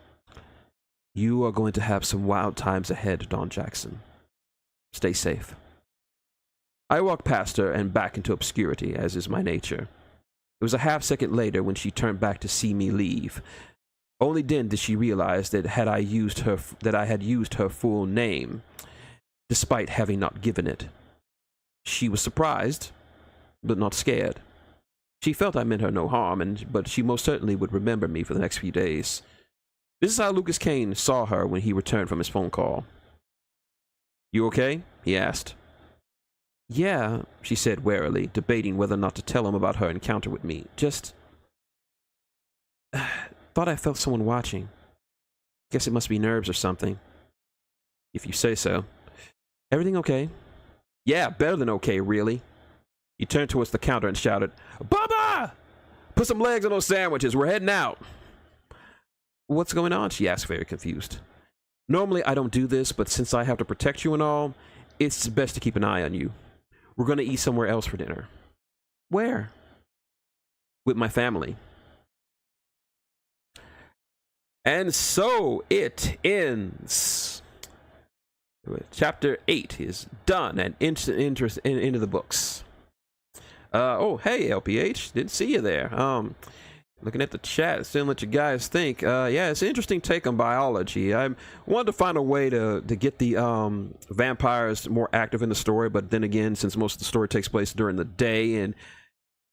You are going to have some wild times ahead, Dawn Jackson. Stay safe. I walked past her and back into obscurity, as is my nature. It was a half-second later when she turned back to see me leave. Only then did she realize that I had used her full name, despite having not given it. She was surprised, but not scared. She felt I meant her no harm, but she most certainly would remember me for the next few days. This is how Lucas Kane saw her when he returned from his phone call. You okay? He asked. Yeah, she said warily, debating whether or not to tell him about her encounter with me. Just thought I felt someone watching. Guess it must be nerves or something. If you say so. Everything okay? Yeah, better than okay, really. He turned towards the counter and shouted, Bubba! Put some legs on those sandwiches. We're heading out. What's going on? She asked, very confused. Normally, I don't do this, but since I have to protect you and all, it's best to keep an eye on you. We're going to eat somewhere else for dinner. Where? With my family. And so it ends. Chapter 8 is done and into the books. Oh, hey, LPH. Didn't see you there. Looking at the chat, seeing what you guys think. Yeah, it's an interesting take on biology. I wanted to find a way to get the vampires more active in the story, but then again, since most of the story takes place during the day and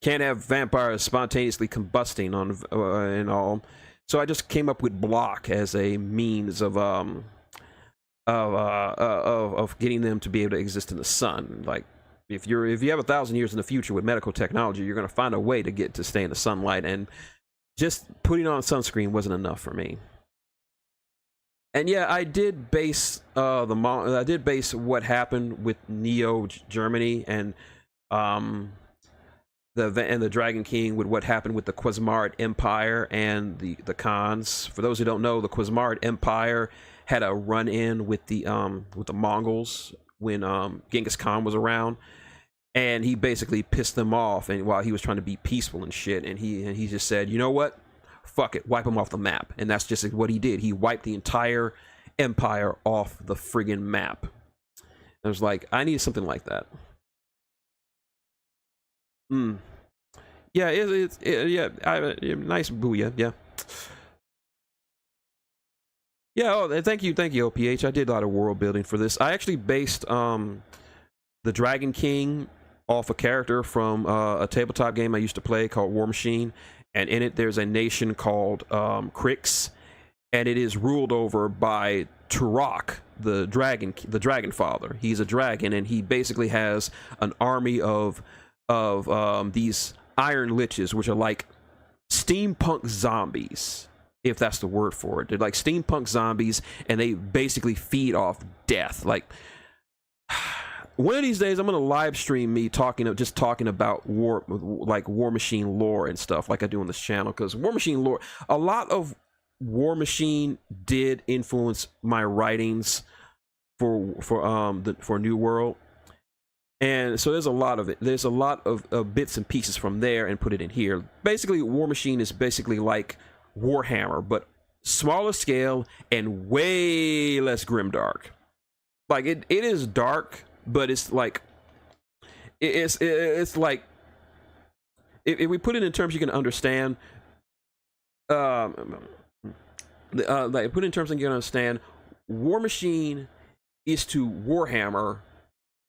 can't have vampires spontaneously combusting on and all, so I just came up with block as a means of getting them to be able to exist in the sun. Like, if you have 1,000 years in the future with medical technology, you're going to find a way to get to stay in the sunlight, and just putting on sunscreen wasn't enough for me. And yeah, I did base what happened with Neo Germany and the Dragon King with what happened with the Quasmart Empire and the Khans. For those who don't know, the Quasmart Empire had a run-in with the Mongols when Genghis Khan was around, and he basically pissed them off, and while he was trying to be peaceful and shit, and he just said, you know what, fuck it, wipe them off the map. And that's just what he did. He wiped the entire empire off the friggin' map. I was like, I need something like that. Yeah, nice booyah. Yeah. Yeah, oh, thank you, OPH. I did a lot of world building for this. I actually based the Dragon King off a character from a tabletop game I used to play called War Machine, and in it there's a nation called Krix, and it is ruled over by Turok, the dragon father. He's a dragon, and he basically has an army of these iron liches, which are like steampunk zombies, if that's the word for it. They're like steampunk zombies, and they basically feed off death. Like, one of these days I'm gonna live stream me talking about War Machine lore and stuff like I do on this channel, because War Machine lore, a lot of War Machine did influence my writings for New World. And so there's a lot of it. There's a lot of bits and pieces from there and put it in here. Basically, War Machine is basically like Warhammer, but smaller scale and way less grimdark. Like it is dark, but it's like it's like if we put it in terms you can understand. Like put it in terms you can understand. War Machine is to Warhammer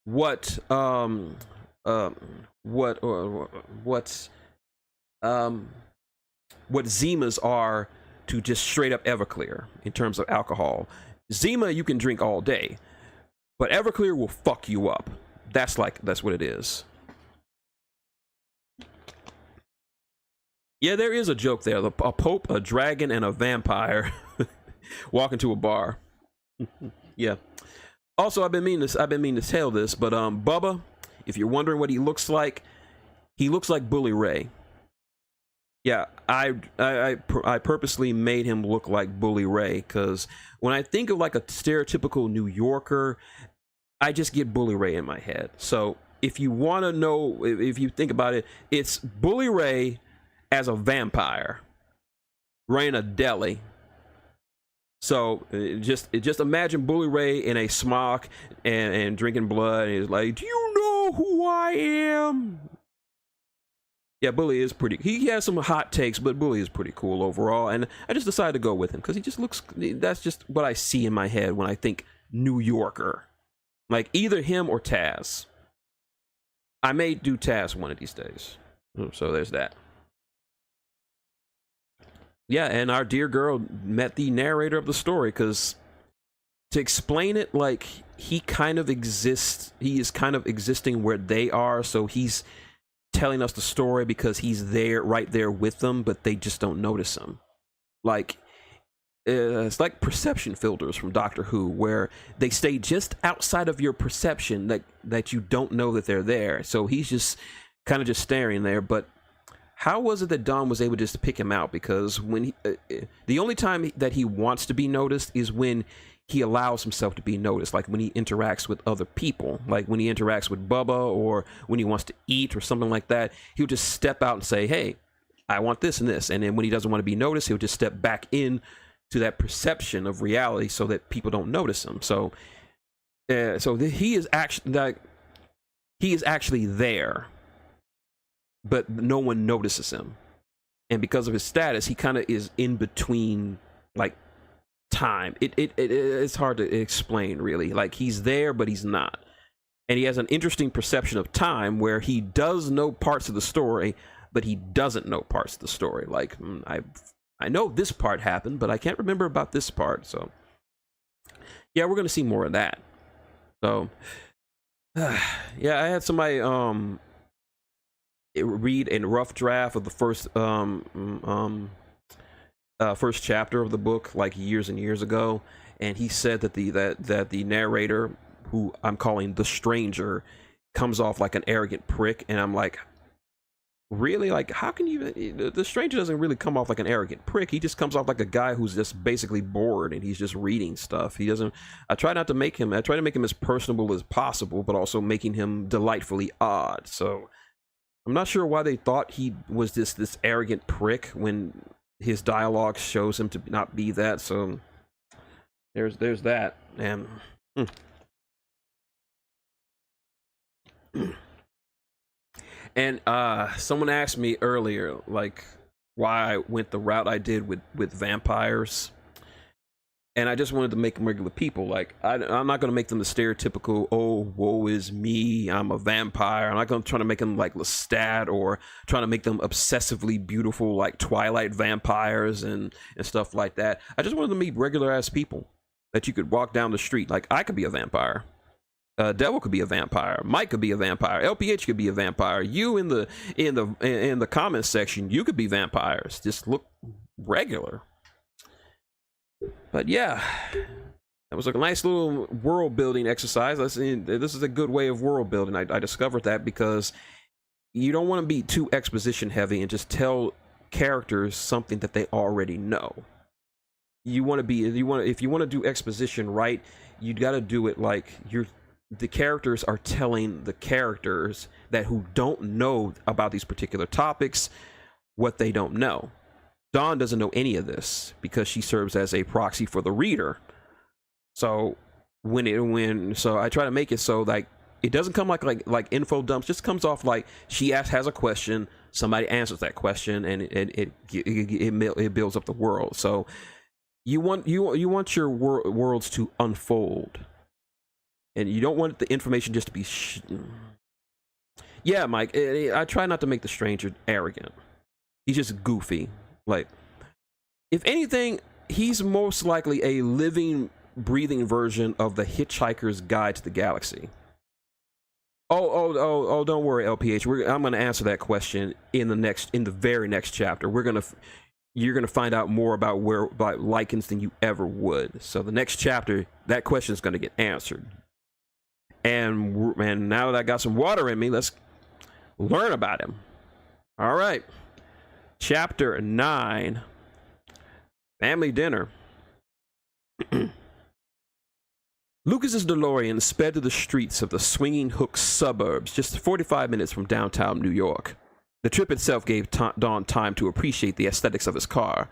what Zimas are to just straight up Everclear in terms of alcohol. Zima you can drink all day, but Everclear will fuck you up. That's what it is. Yeah, there is a joke there. A pope, a dragon, and a vampire walk into a bar. Yeah. Also, I've been meaning to tell this, but Bubba, if you're wondering what he looks like Bully Ray. Yeah, I purposely made him look like Bully Ray because when I think of like a stereotypical New Yorker, I just get Bully Ray in my head. So if you want to know, if you think about it, it's Bully Ray as a vampire running a deli. So just imagine Bully Ray in a smock and drinking blood, and he's like, "Do you know who I am?" Yeah, Bully is pretty. He has some hot takes, but Bully is pretty cool overall, and I just decided to go with him because he just looks. That's just what I see in my head when I think New Yorker, like either him or Taz. I may do Taz one of these days. So there's that. Yeah, and our dear girl met the narrator of the story because to explain it, like he is kind of existing where they are, so he's telling us the story because he's there, right there with them, but they just don't notice him. Like it's like perception filters from Doctor Who, where they stay just outside of your perception that you don't know that they're there. So he's just kind of just staring there, but how was it that Dom was able just to pick him out? Because when the only time that he wants to be noticed is when he allows himself to be noticed, like when he interacts with other people, like when he interacts with Bubba or when he wants to eat or something like that. He'll just step out and say, "Hey, I want this and this," and then when he doesn't want to be noticed, he'll just step back in to that perception of reality so that people don't notice him. So, he is actually there, but no one notices him, and because of his status, he kind of is in between, like time. It's hard to explain, really. Like he's there, but he's not, and he has an interesting perception of time where he does know parts of the story, but he doesn't know parts of the story. Like I know this part happened, but I can't remember about this part. So yeah, we're gonna see more of that. So yeah, I had somebody read a rough draft of the first chapter of the book like years and years ago, and he said that the narrator, who I'm calling the stranger, comes off like an arrogant prick, and I'm like, really? Like, how can you? The stranger doesn't really come off like an arrogant prick. He just comes off like a guy who's just basically bored and he's just reading stuff. He doesn't. I try to make him as personable as possible, but also making him delightfully odd. So I'm not sure why they thought he was this arrogant prick when his dialogue shows him to not be that. So there's that. And and someone asked me earlier, like, why I went the route I did with vampires. And I just wanted to make them regular people. Like, I'm not going to make them the stereotypical, "Oh, woe is me, I'm a vampire." I'm not going to try to make them like Lestat or trying to make them obsessively beautiful like Twilight vampires and stuff like that. I just wanted them to be regular ass people that you could walk down the street. Like, I could be a vampire. Devil could be a vampire. Mike could be a vampire. LPH could be a vampire. You in the comments section, you could be vampires. Just look regular. But yeah, that was a nice little world building exercise. This is a good way of world building. I discovered that because you don't want to be too exposition heavy and just tell characters something that they already know. If you want to do exposition right, you got to do it like you're the characters are telling the characters that who don't know about these particular topics what they don't know. Dawn doesn't know any of this because she serves as a proxy for the reader. So so I try to make it so like it doesn't come like info dumps. Just comes off like she has a question, somebody answers that question, and it builds up the world. So you want your worlds to unfold, and you don't want the information just to be. Yeah, Mike. I try not to make the stranger arrogant. He's just goofy. Like, if anything, he's most likely a living, breathing version of the Hitchhiker's Guide to the Galaxy. Oh! Don't worry, LPH. I'm going to answer that question in the very next chapter. You're gonna find out more about lichens than you ever would. So the next chapter, that question is going to get answered. And now that I got some water in me, let's learn about him. All right. Chapter 9, Family Dinner. Lucas's DeLorean sped through the streets of the Swinging Hook suburbs, just 45 minutes from downtown New York. The trip itself gave Dawn time to appreciate the aesthetics of his car.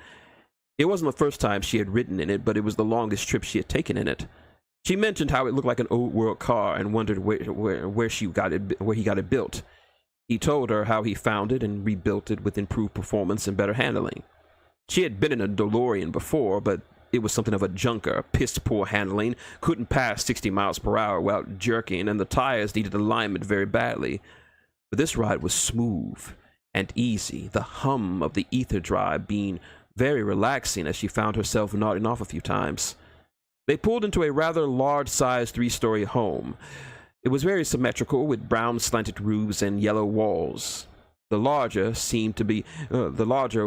It wasn't the first time she had ridden in it, but it was the longest trip she had taken in it. She mentioned how it looked like an old-world car and wondered where he got it built. He told her how he found it and rebuilt it with improved performance and better handling. She had been in a DeLorean before, but it was something of a junker, piss-poor handling, couldn't pass 60 miles per hour without jerking, and the tires needed alignment very badly. But this ride was smooth and easy, the hum of the ether drive being very relaxing as she found herself nodding off a few times. They pulled into a rather large-sized 3-story home. It was very symmetrical, with brown slanted roofs and yellow walls. The larger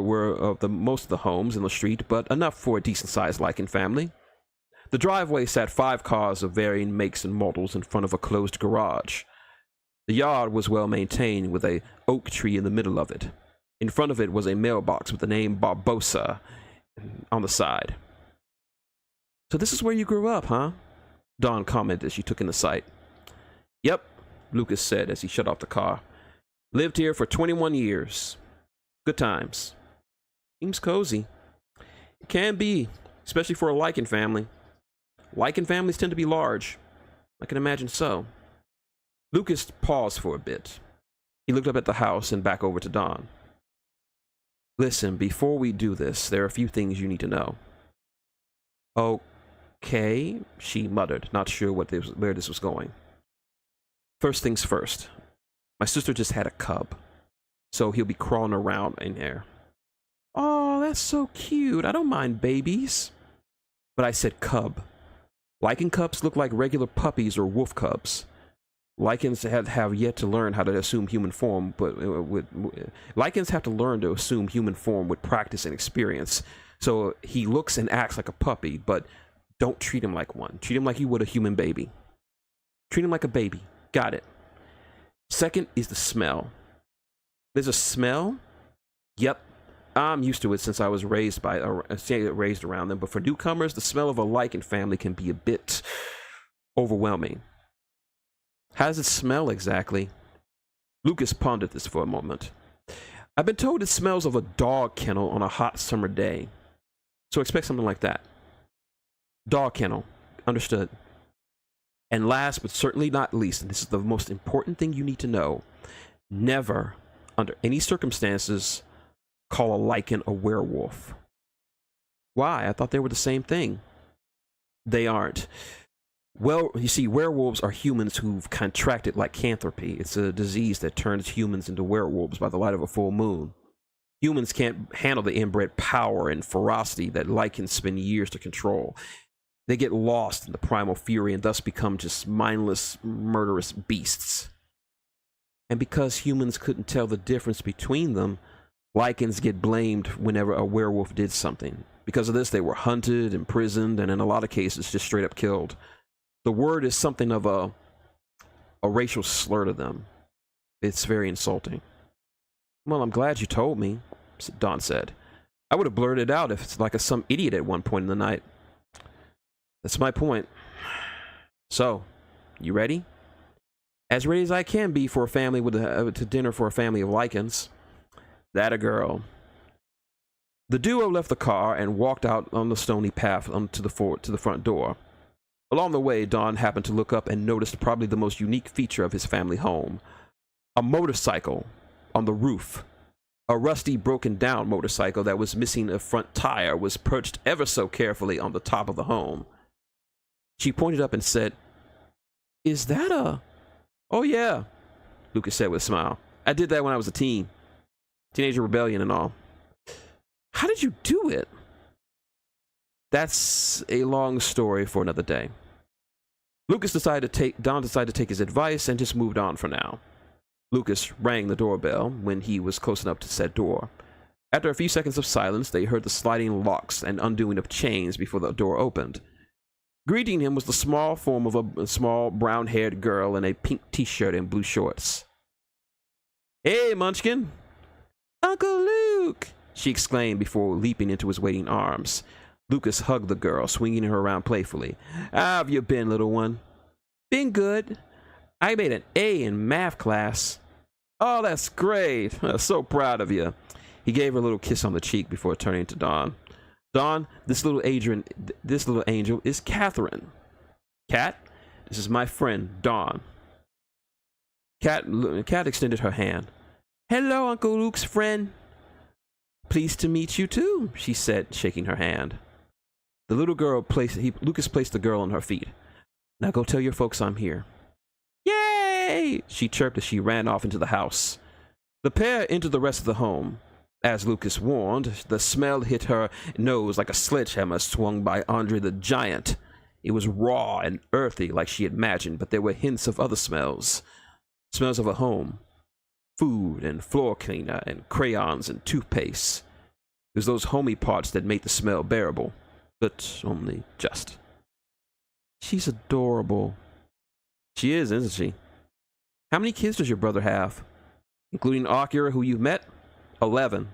were of most of the homes in the street, but enough for a decent-sized lichen family. The driveway sat 5 cars of varying makes and models in front of a closed garage. The yard was well maintained, with a oak tree in the middle of it. In front of it was a mailbox with the name Barbosa on the side. "So this is where you grew up, huh?" Dawn commented as she took in the sight. "Yep," Lucas said as he shut off the car. "Lived here for 21 years. Good times." "Seems cozy." "It can be, especially for a lichen family. Lichen families tend to be large." "I can imagine so." Lucas paused for a bit. He looked up at the house and back over to Dawn. "Listen, before we do this, there are a few things you need to know." "Okay," she muttered, not sure where this was going. "First things first. My sister just had a cub, so he'll be crawling around in there." "Oh, that's so cute. I don't mind babies." "But I said cub. Lichen cubs look like regular puppies or wolf cubs. Lichens have yet to learn how to assume human form, but lichens have to learn to assume human form with practice and experience. So he looks and acts like a puppy, but don't treat him like one. Treat him like you would a human baby. Treat him like a baby. Got it. Second is the smell." "There's a smell?" "Yep. I'm used to it since I was raised around them, but for newcomers, the smell of a lichen family can be a bit overwhelming." "How does it smell exactly?" Lucas pondered this for a moment. "I've been told it smells of a dog kennel on a hot summer day. So expect something like that." "Dog kennel. Understood. And last but certainly not least, and this is the most important thing you need to know, never, under any circumstances, call a lichen a werewolf." "Why? I thought they were the same thing." "They aren't. Well, you see, werewolves are humans who've contracted lycanthropy. It's a disease that turns humans into werewolves by the light of a full moon. Humans can't handle the inbred power and ferocity that lichens spend years to control. They get lost in the primal fury and thus become just mindless, murderous beasts. And because humans couldn't tell the difference between them, lichens get blamed whenever a werewolf did something. Because of this, they were hunted, imprisoned, and in a lot of cases, just straight up killed. The word is something of a racial slur to them. It's very insulting." "Well, I'm glad you told me," Dawn said. "I would have blurted it out if it's like some idiot at one point in the night." "That's my point. So, You ready? As ready as I can be for a family with to dinner for a family of lichens. That a girl. The duo left the car and walked out on the stony path to the front door. Along the way, Don happened to look up and noticed probably the most unique feature of his family home. A motorcycle on the roof. A rusty, broken-down motorcycle that was missing a front tire was perched ever so carefully on the top of the home. She pointed up and said, "Is that a..." "Oh, yeah," Lucas said with a smile. "I did that when I was a teen. Teenager rebellion and all." "How did you do it?" That's a long story for another day. Don decided to take his advice and just moved on for now. Lucas rang the doorbell when he was close enough to said door. After a few seconds of silence, they heard the sliding locks and undoing of chains before the door opened. Greeting him was the small form of a small brown-haired girl in a pink t-shirt and blue shorts. "Hey, Munchkin!" "Uncle Luke!" she exclaimed before leaping into his waiting arms. Lucas hugged the girl, swinging her around playfully. "How have you been, little one?" "Been good. I made an A in math class." "Oh, that's great. I'm so proud of you." He gave her a little kiss on the cheek before turning to Don. "Don, this little angel is Catherine. Cat, this is my friend, Don." Cat extended her hand. "Hello, Uncle Luke's friend." "Pleased to meet you too," she said, shaking her hand. The little girl Lucas placed the girl on her feet. "Now go tell your folks I'm here." "Yay!" she chirped as she ran off into the house. The pair entered the rest of the home. As Lucas warned, the smell hit her nose like a sledgehammer swung by Andre the Giant. It was raw and earthy like she had imagined, but there were hints of other smells. Smells of a home. Food and floor cleaner and crayons and toothpaste. It was those homey parts that made the smell bearable, but only just. "She's adorable." "She is, isn't she? How many kids does your brother have? Including Akira, who you've met?" 11.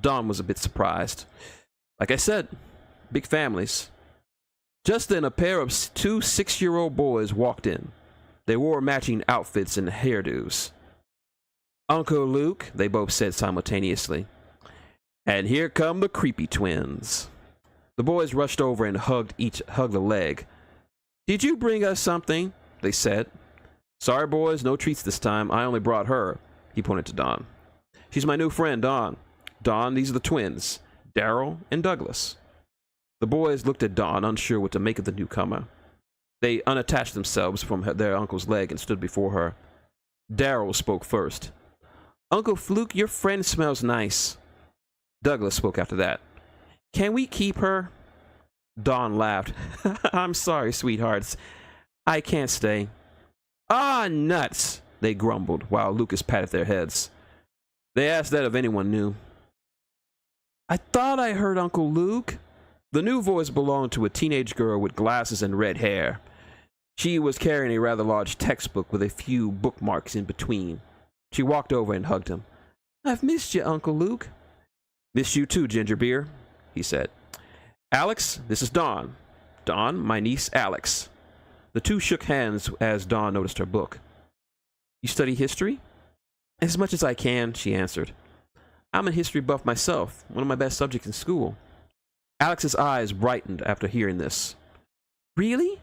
Don was a bit surprised. "Like I said, big families." Just then, a pair of two 6-year-old boys walked in. They wore matching outfits and hairdos. "Uncle Luke," they both said simultaneously. "And here come the creepy twins." The boys rushed over and hugged a leg. "Did you bring us something?" they said. "Sorry, boys, no treats this time. I only brought her." He pointed to Don. "She's my new friend, Don. Don, these are the twins, Daryl and Douglas." The boys looked at Don, unsure what to make of the newcomer. They unattached themselves from their uncle's leg and stood before her. Daryl spoke first. "Uncle Fluke, your friend smells nice." Douglas spoke after that. "Can we keep her?" Don laughed. "I'm sorry, sweethearts. I can't stay." "Ah, nuts," they grumbled, while Lucas patted their heads. They asked that if anyone knew. "I thought I heard Uncle Luke." The new voice belonged to a teenage girl with glasses and red hair. She was carrying a rather large textbook with a few bookmarks in between. She walked over and hugged him. "I've missed you, Uncle Luke." "Missed you too, Gingerbeer," he said. "Alex, this is Dawn. Dawn, my niece Alex." The two shook hands as Dawn noticed her book. "You study history?" "As much as I can," she answered. "I'm a history buff myself, one of my best subjects in school." Alex's eyes brightened after hearing this. "Really?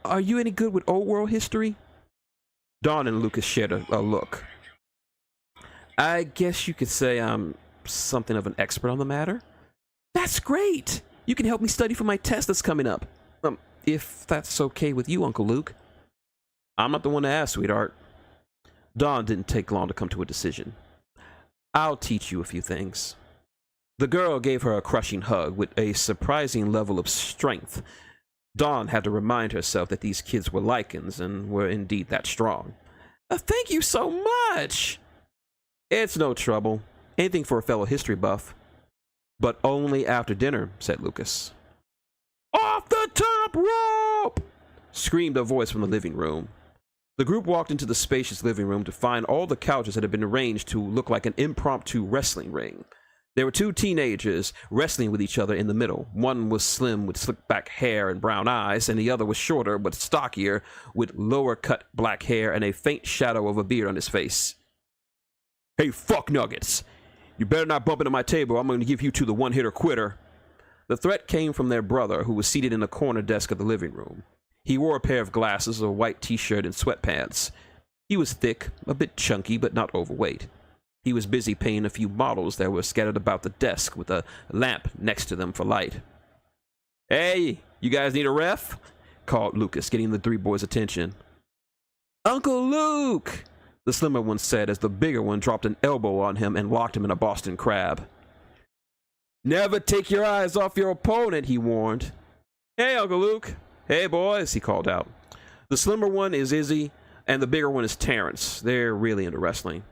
Are you any good with old world history?" Dawn and Lucas shared a look. "I guess you could say I'm something of an expert on the matter." "That's great! You can help me study for my test that's coming up. If that's okay with you, Uncle Luke." "I'm not the one to ask, sweetheart." Dawn didn't take long to come to a decision. "I'll teach you a few things." The girl gave her a crushing hug with a surprising level of strength. Dawn had to remind herself that these kids were lichens and were indeed that strong. "Thank you so much!" "It's no trouble. Anything for a fellow history buff." "But only after dinner," said Lucas. "Off the top rope!" screamed a voice from the living room. The group walked into the spacious living room to find all the couches that had been arranged to look like an impromptu wrestling ring. There were two teenagers wrestling with each other in the middle. One was slim with slick back hair and brown eyes, and the other was shorter but stockier with lower cut black hair and a faint shadow of a beard on his face. "Hey, fuck nuggets! You better not bump into my table. I'm going to give you to the one-hitter quitter." The threat came from their brother, who was seated in the corner desk of the living room. He wore a pair of glasses, a white t-shirt, and sweatpants. He was thick, a bit chunky, but not overweight. He was busy painting a few models that were scattered about the desk with a lamp next to them for light. "Hey, you guys need a ref?" called Lucas, getting the three boys' attention. "Uncle Luke!" the slimmer one said as the bigger one dropped an elbow on him and locked him in a Boston Crab. "Never take your eyes off your opponent," he warned. "Hey, Uncle Luke." "Hey, boys," he called out. The slimmer one is Izzy, and the bigger one is Terrence. They're really into wrestling.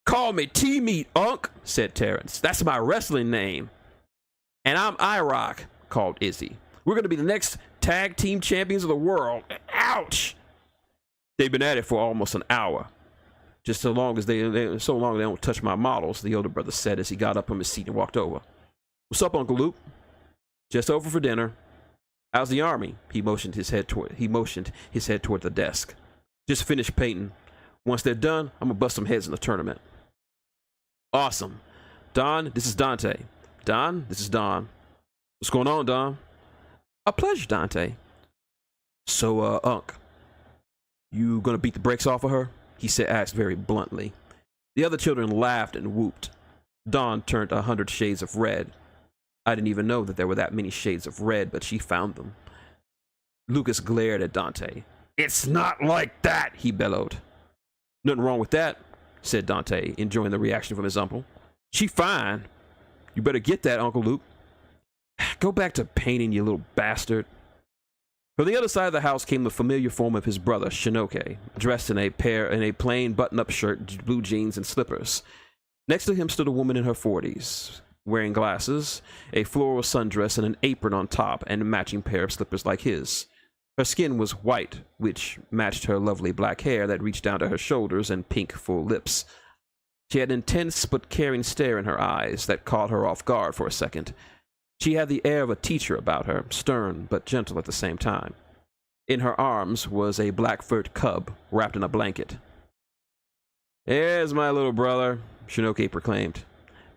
"Call me T-Meat, Unc," said Terrence. "That's my wrestling name." "And I'm IROC," called Izzy. "We're going to be the next tag team champions of the world." Ouch! They've been at it for almost an hour. "Just so long as they don't touch my models," the older brother said as he got up from his seat and walked over. "What's up, Uncle Luke?" "Just over for dinner." "How's the army?" He motioned his head toward the desk. "Just finished painting. Once they're done, I'm gonna bust some heads in the tournament." "Awesome. Don, this is Dante. Don, this is Don." "What's going on, Don?" "A pleasure, Dante." "So, Unc, you gonna beat the brakes off of her?" he asked very bluntly. The other children laughed and whooped. Dawn turned 100 shades of red. I didn't even know that there were that many shades of red, but she found them. Lucas glared at Dante. "It's not like that," he bellowed. "Nothing wrong with that," said Dante, enjoying the reaction from his uncle. "She fine. You better get that, Uncle Luke." "Go back to painting, you little bastard." From the other side of the house came the familiar form of his brother, Shinoke, dressed in a plain button-up shirt, blue jeans, and slippers. Next to him stood a woman in her 40s, wearing glasses, a floral sundress, and an apron on top, and a matching pair of slippers like his. Her skin was white, which matched her lovely black hair that reached down to her shoulders and pink, full lips. She had an intense but caring stare in her eyes that caught her off guard for a second. She had the air of a teacher about her, stern but gentle at the same time. In her arms was a black-furred cub wrapped in a blanket. "Here's my little brother," Shinoke proclaimed.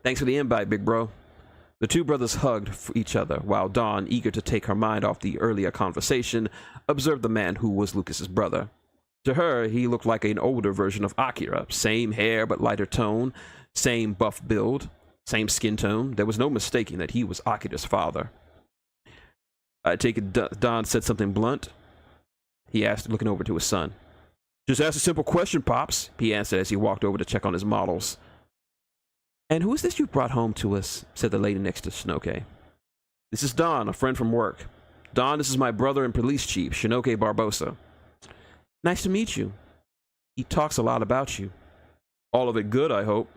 "Thanks for the invite, big bro." The two brothers hugged each other, while Dawn, eager to take her mind off the earlier conversation, observed the man who was Lucas's brother. To her, he looked like an older version of Akira. Same hair, but lighter tone. Same buff build. Same skin tone. There was no mistaking that he was Akira's father. "I take it Don said something blunt?" he asked, looking over to his son. "Just ask a simple question, Pops," he answered as he walked over to check on his models. "And who is this you brought home to us?" said the lady next to Shinoke. "This is Don, a friend from work. Don, this is my brother and police chief, Shinoke Barbosa." "Nice to meet you. He talks a lot about you." "All of it good, I hope."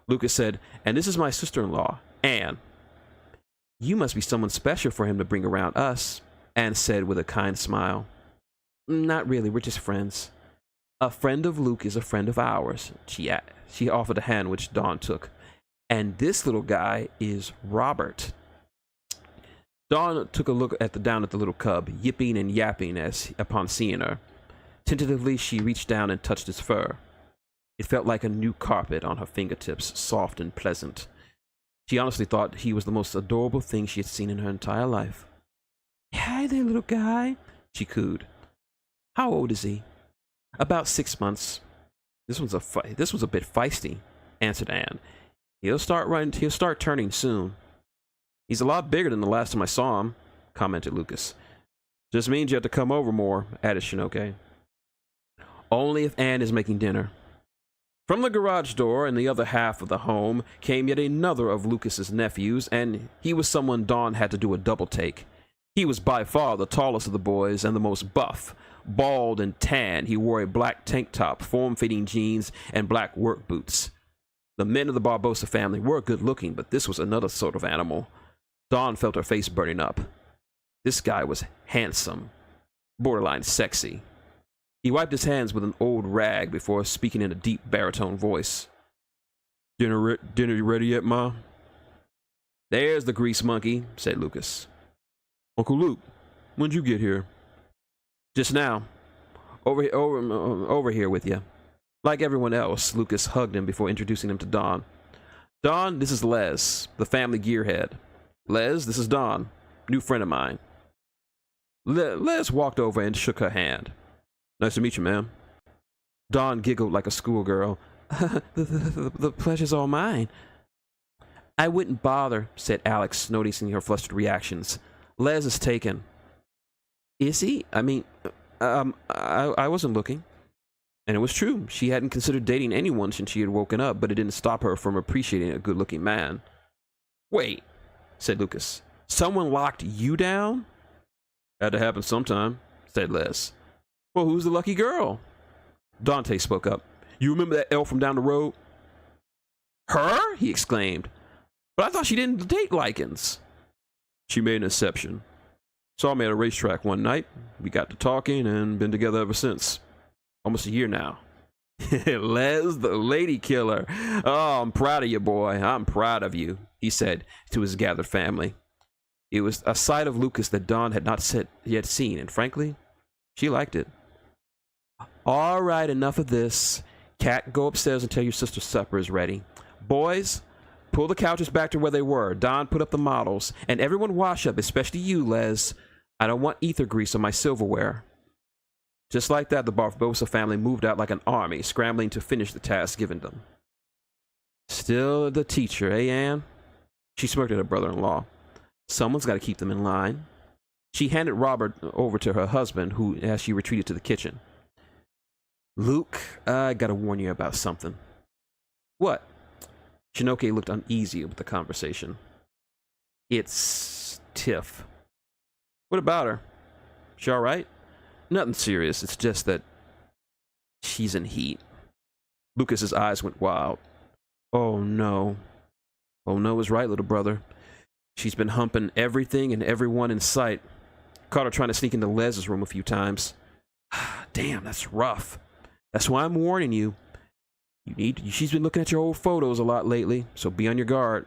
Lucas said, "And this is my sister-in-law, Anne." "You must be someone special for him to bring around us," Anne said with a kind smile. "Not really, we're just friends." "A friend of Luke is a friend of ours," she offered a hand which Dawn took. "And this little guy is Robert." Dawn took a look down at the little cub, yipping and yapping upon seeing her. Tentatively, she reached down and touched his fur. It felt like a new carpet on her fingertips, soft and pleasant. She honestly thought he was the most adorable thing she had seen in her entire life. "Hi there, little guy," she cooed. "How old is he?" "About 6 months. This one's a bit feisty," answered Anne. He'll start turning soon." "He's a lot bigger than the last time I saw him," commented Lucas. "Just means you have to come over more," added Shinoke. "Only if Anne is making dinner." From the garage door in the other half of the home came yet another of Lucas's nephews, and he was someone Dawn had to do a double take. He was by far the tallest of the boys and the most buff. Bald and tan, he wore a black tank top, form-fitting jeans, and black work boots. The men of the Barbosa family were good-looking, but this was another sort of animal. Dawn felt her face burning up. This guy was handsome, borderline sexy. He wiped his hands with an old rag before speaking in a deep baritone voice. Dinner ready yet, Ma?" There's the grease monkey, said Lucas. Uncle Luke, when'd you get here? Just now. Over here with you. Like everyone else, Lucas hugged him before introducing him to Don. Don, this is Les, the family gearhead. Les, this is Don, new friend of mine. Les walked over and shook her hand. Nice to meet you, ma'am. Don giggled like a schoolgirl. The pleasure's all mine. I wouldn't bother, said Alex, noticing her flustered reactions. Les is taken. Is he? I mean, I wasn't looking. And it was true. She hadn't considered dating anyone since she had woken up, but it didn't stop her from appreciating a good-looking man. Wait, said Lucas. Someone locked you down? Had to happen sometime, said Les. Well, who's the lucky girl? Dante spoke up. You remember that elf from down the road? Her? He exclaimed. But I thought she didn't date lichens. She made an exception. Saw me at a racetrack one night. We got to talking and been together ever since. Almost a year now. Les, the lady killer. Oh, I'm proud of you, boy. I'm proud of you, he said to his gathered family. It was a side of Lucas that Dawn had not yet seen, and frankly, she liked it. All right, enough of this. Cat, go upstairs and tell your sister supper is ready. Boys, pull the couches back to where they were. Don, put up the models. And everyone wash up, especially you, Les. I don't want ether grease on my silverware. Just like that, the Barbosa family moved out like an army, scrambling to finish the task given them. Still the teacher, eh, Anne? She smirked at her brother-in-law. Someone's got to keep them in line. She handed Robert over to her husband, who, as she retreated to the kitchen. Luke, I gotta warn you about something. What? Shinoke looked uneasy with the conversation. It's Tiff. What about her? She all right? Nothing serious. It's just that she's in heat. Lucas's eyes went wild. Oh no. Oh no is right, little brother. She's been humping everything and everyone in sight. Caught her trying to sneak into Les's room a few times. Damn, that's rough. That's why I'm warning you. She's been looking at your old photos a lot lately, so be on your guard.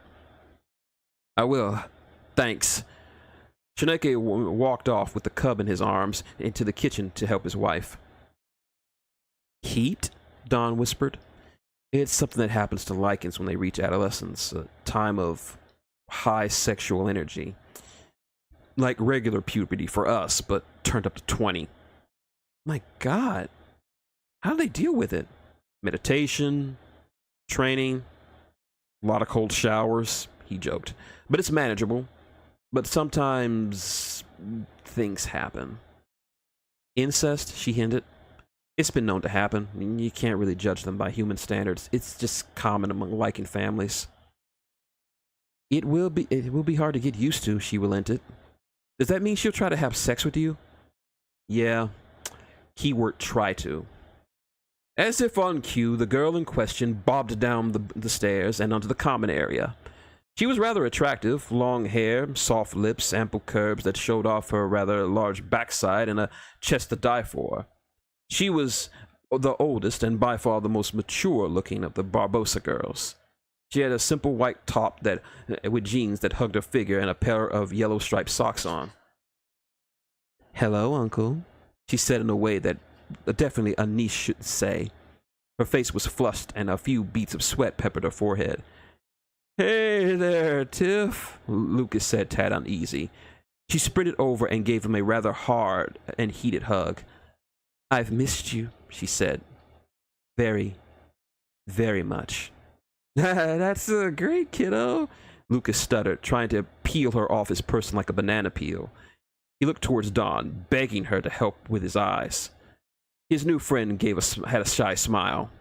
I will. Thanks. Shineke walked off with the cub in his arms into the kitchen to help his wife. Heat? Don whispered. It's something that happens to lichens when they reach adolescence, a time of high sexual energy. Like regular puberty for us, but turned up to 20. My God. How do they deal with it? Meditation, training, a lot of cold showers, he joked. But it's manageable. But sometimes things happen. Incest, she hinted. It's been known to happen. I mean, you can't really judge them by human standards. It's just common among lichen families. It will be hard to get used to, she relented. Does that mean she'll try to have sex with you? Yeah. Keyword try to. As if on cue, the girl in question bobbed down the stairs and onto the common area. She was rather attractive, long hair, soft lips, ample curves that showed off her rather large backside and a chest to die for. She was the oldest and by far the most mature-looking of the Barbosa girls. She had a simple white top with jeans that hugged her figure and a pair of yellow-striped socks on. Hello, Uncle, she said in a way that definitely a niece should say. Her face was flushed and a few beads of sweat peppered her forehead. Hey there, Tiff, Lucas said, tad uneasy. She sprinted over and gave him a rather hard and heated hug. I've missed you, she said. Very, very much. That's great, kiddo, Lucas stuttered, trying to peel her off his person like a banana peel. He looked towards Dawn, begging her to help with his eyes. His new friend had a shy smile.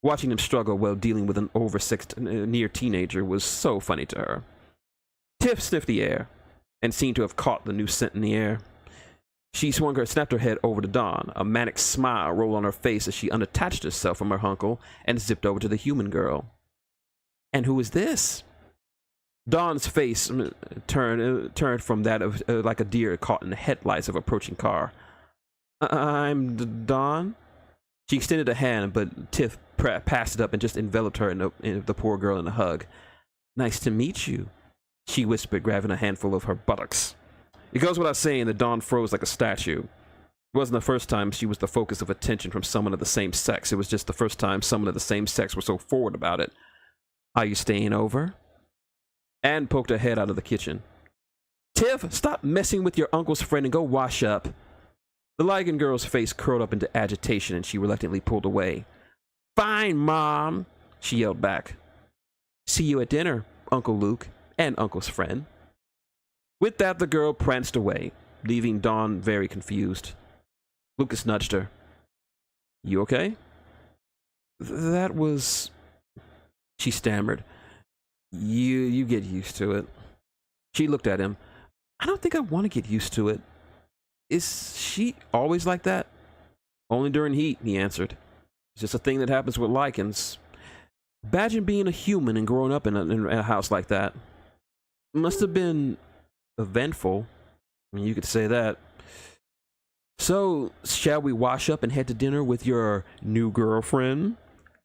Watching him struggle while dealing with an oversexed near teenager was so funny to her. Tiff sniffed the air and seemed to have caught the new scent in the air. She snapped her head over to Dawn. A manic smile rolled on her face as she unattached herself from her uncle and zipped over to the human girl. And who is this? Dawn's face turned from that of like a deer caught in the headlights of an approaching car. I'm Dawn. She extended a hand, but Tiff passed it up and just enveloped her in the poor girl in a hug. Nice to meet you. she whispered, grabbing a handful of her buttocks. It goes without saying that Dawn froze like a statue. It wasn't the first time she was the focus of attention from someone of the same sex. It was just the first time someone of the same sex were so forward about it. Are you staying over? Anne poked her head out of the kitchen. Tiff, stop messing with your uncle's friend and go wash up. The Lycan girl's face curled up into agitation and she reluctantly pulled away. Fine, Mom, she yelled back. See you at dinner, Uncle Luke and Uncle's friend. With that, the girl pranced away, leaving Dawn very confused. Lucas nudged her. You okay? That was... She stammered. You get used to it. She looked at him. I don't think I want to get used to it. Is she always like that? Only during heat, he answered. It's just a thing that happens with Lycans. Imagine being a human and growing up in a house like that. It must have been eventful. I mean, you could say that. So, shall we wash up and head to dinner with your new girlfriend?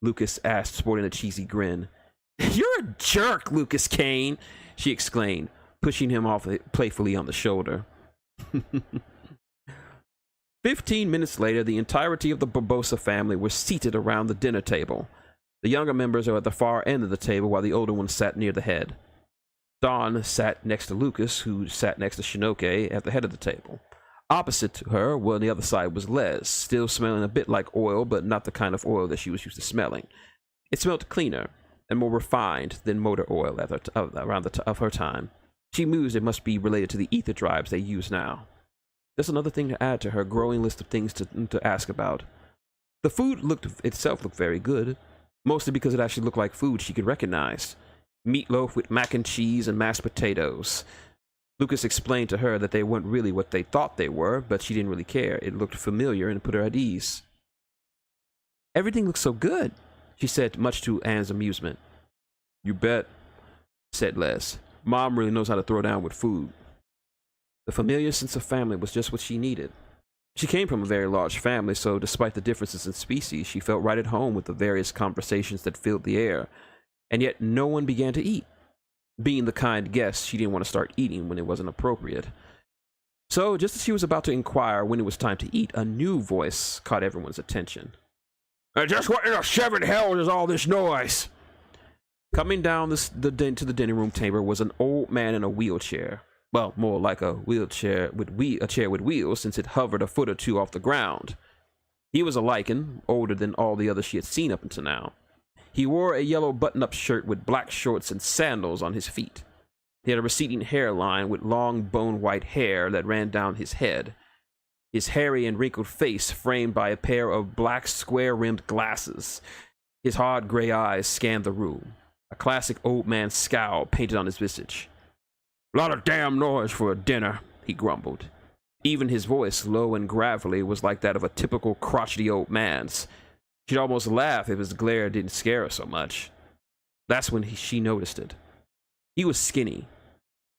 Lucas asked, sporting a cheesy grin. You're a jerk, Lucas Kane, she exclaimed, pushing him off playfully on the shoulder. 15 minutes later, the entirety of the Barbosa family were seated around the dinner table. The younger members are at the far end of the table, while the older ones sat near the head. Dawn sat next to Lucas, who sat next to Shinoke at the head of the table. Opposite to her, well, on the other side, was Les, still smelling a bit like oil, but not the kind of oil that she was used to smelling. It smelled cleaner and more refined than motor oil around of her time. She mused it must be related to the ether drives they use now. Just another thing to add to her growing list of things to ask about. The food itself looked very good, mostly because it actually looked like food she could recognize. Meatloaf with mac and cheese and mashed potatoes. Lucas explained to her that they weren't really what they thought they were, but she didn't really care. It looked familiar and put her at ease. Everything looks so good, she said, much to Anne's amusement. You bet, said Les. Mom really knows how to throw down with food. The familiar sense of family was just what she needed. She came from a very large family, so despite the differences in species, she felt right at home with the various conversations that filled the air. And yet no one began to eat. Being the kind guest, she didn't want to start eating when it wasn't appropriate. So, just as she was about to inquire when it was time to eat, a new voice caught everyone's attention. Just what in the seven hells is all this noise? Coming down to the dining room table was an old man in a wheelchair. Well, more like a wheelchair with a chair with wheels, since it hovered a foot or two off the ground. He was a Lycan, older than all the others she had seen up until now. He wore a yellow button-up shirt with black shorts and sandals on his feet. He had a receding hairline with long bone-white hair that ran down his head. His hairy and wrinkled face framed by a pair of black square-rimmed glasses. His hard gray eyes scanned the room. A classic old man scowl painted on his visage. "Lot of damn noise for a dinner," he grumbled. Even his voice, low and gravelly, was like that of a typical crotchety old man's. She'd almost laugh if his glare didn't scare her so much. That's when she noticed it. He was skinny.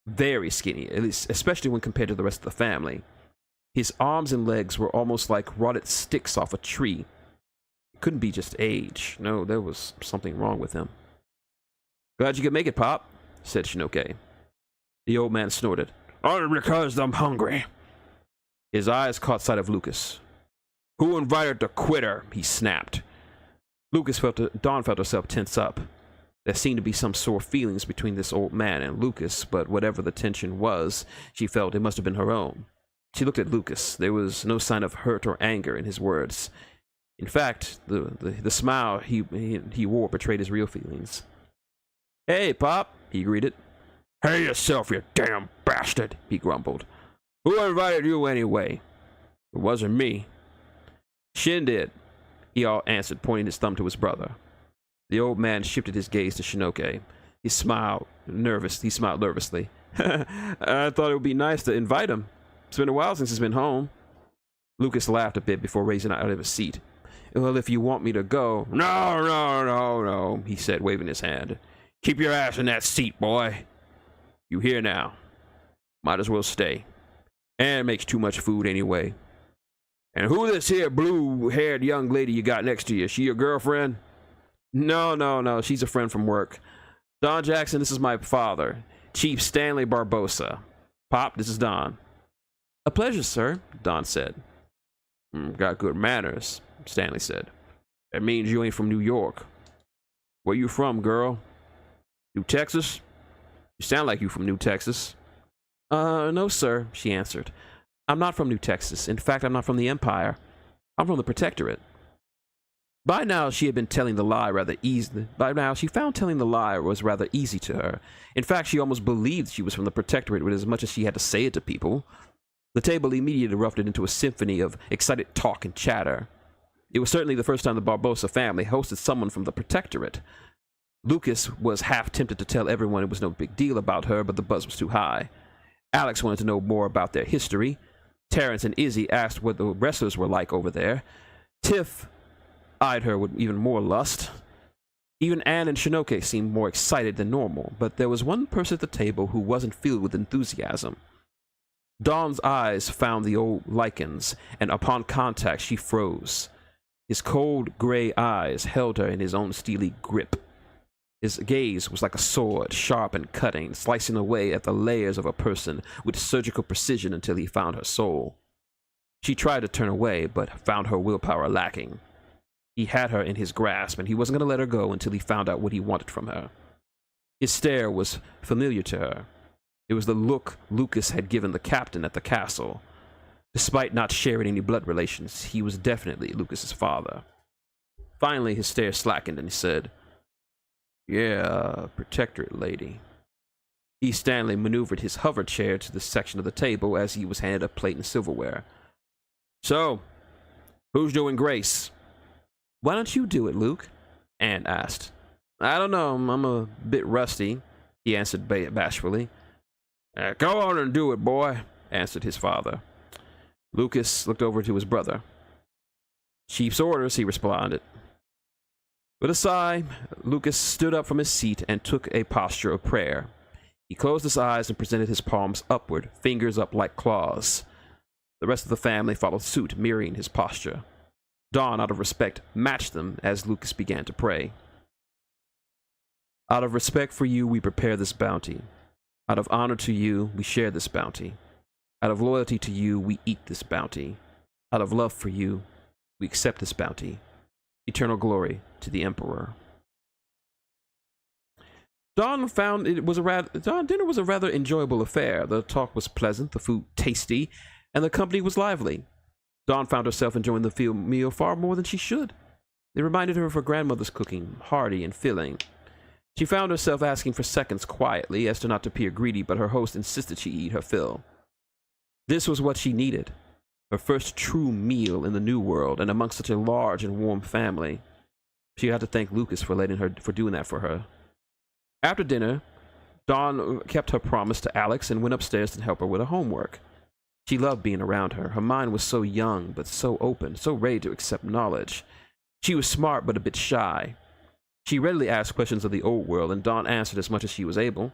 Very skinny, at least, especially when compared to the rest of the family. His arms and legs were almost like rotted sticks off a tree. It couldn't be just age. No, there was something wrong with him. "Glad you could make it, Pop," said Shinoke. The old man snorted. "Only because I'm hungry." His eyes caught sight of Lucas. "Who invited the quitter?" he snapped. Dawn felt herself tense up. There seemed to be some sore feelings between this old man and Lucas, but whatever the tension was, she felt it must have been her own. She looked at Lucas. There was no sign of hurt or anger in his words. In fact, the smile he wore betrayed his real feelings. "Hey, Pop," he greeted. "Hey yourself, you damn bastard," he grumbled. "Who invited you anyway?" "It wasn't me." "Shin did," he all answered, pointing his thumb to his brother. The old man shifted his gaze to Shinoke. He smiled nervously. "I thought it would be nice to invite him. It's been a while since he's been home." Lucas laughed a bit before raising out of his seat. "Well, if you want me to go..." No, he said, waving his hand. "Keep your ass in that seat, boy. You here now. Might as well stay. Anne makes too much food anyway. And who this here blue-haired young lady you got next to you? She your girlfriend?" No, she's a friend from work. "Don Jackson, this is my father. Chief Stanley Barbosa. Pop, this is Don. A pleasure, sir, Don said. Got good manners, Stanley said. That means you ain't from New York. Where you from, girl? New Texas? You sound like you from New Texas. No, sir, she answered. I'm not from New Texas. In fact, I'm not from the Empire. I'm from the Protectorate. By now, she had been telling the lie rather easily. By now, she found telling the lie was rather easy to her. In fact, she almost believed she was from the Protectorate with as much as she had to say it to people. The table immediately erupted into a symphony of excited talk and chatter. It was certainly the first time the Barbosa family hosted someone from the Protectorate. Lucas was half tempted to tell everyone it was no big deal about her, but the buzz was too high. Alex wanted to know more about their history. Terrence and Izzy asked what the wrestlers were like over there. Tiff eyed her with even more lust. Even Anne and Shinoke seemed more excited than normal, but there was one person at the table who wasn't filled with enthusiasm. Dawn's eyes found the old lichens, and upon contact she froze. His cold gray eyes held her in his own steely grip. His gaze was like a sword, sharp and cutting, slicing away at the layers of a person with surgical precision until he found her soul. She tried to turn away, but found her willpower lacking. He had her in his grasp, and he wasn't going to let her go until he found out what he wanted from her. His stare was familiar to her. It was the look Lucas had given the captain at the castle. Despite not sharing any blood relations, he was definitely Lucas's father. Finally, his stare slackened, and he said, "Yeah, Protectorate lady." E. Stanley maneuvered his hover chair to the section of the table as he was handed a plate and silverware. "So, who's doing Grace?" "Why don't you do it, Luke?" Anne asked. "I don't know, I'm a bit rusty," he answered bashfully. "Go on and do it, boy," answered his father. Lucas looked over to his brother. "Chief's orders," he responded. With a sigh, Lucas stood up from his seat and took a posture of prayer. He closed his eyes and presented his palms upward, fingers up like claws. The rest of the family followed suit, mirroring his posture. Dawn, out of respect, matched them as Lucas began to pray. "Out of respect for you, we prepare this bounty. Out of honor to you, we share this bounty. Out of loyalty to you, we eat this bounty. Out of love for you, we accept this bounty. Eternal glory to the Emperor." Dawn found dinner was a rather enjoyable affair. The talk was pleasant, the food tasty, and the company was lively. Dawn found herself enjoying the meal far more than she should. It reminded her of her grandmother's cooking, hearty and filling. She found herself asking for seconds quietly, as to not appear greedy, but her host insisted she eat her fill. This was what she needed, her first true meal in the new world, and amongst such a large and warm family. She had to thank Lucas for doing that for her. After dinner, Dawn kept her promise to Alex and went upstairs to help her with her homework. She loved being around her. Her mind was so young, but so open, so ready to accept knowledge. She was smart, but a bit shy. She readily asked questions of the old world, and Dawn answered as much as she was able.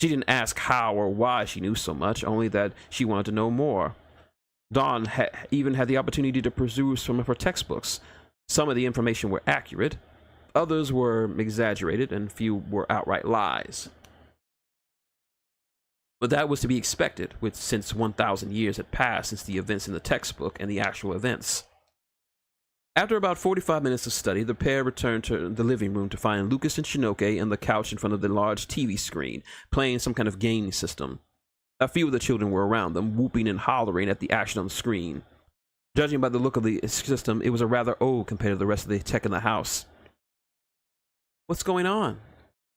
She didn't ask how or why she knew so much, only that she wanted to know more. Dawn even had the opportunity to peruse some of her textbooks. Some of the information were accurate, others were exaggerated, and few were outright lies. But that was to be expected, since 1,000 years had passed since the events in the textbook and the actual events. After about 45 minutes of study, the pair returned to the living room to find Lucas and Shinoke on the couch in front of the large TV screen, playing some kind of game system. A few of the children were around them, whooping and hollering at the action on the screen. Judging by the look of the system, it was a rather old compared to the rest of the tech in the house. "What's going on?"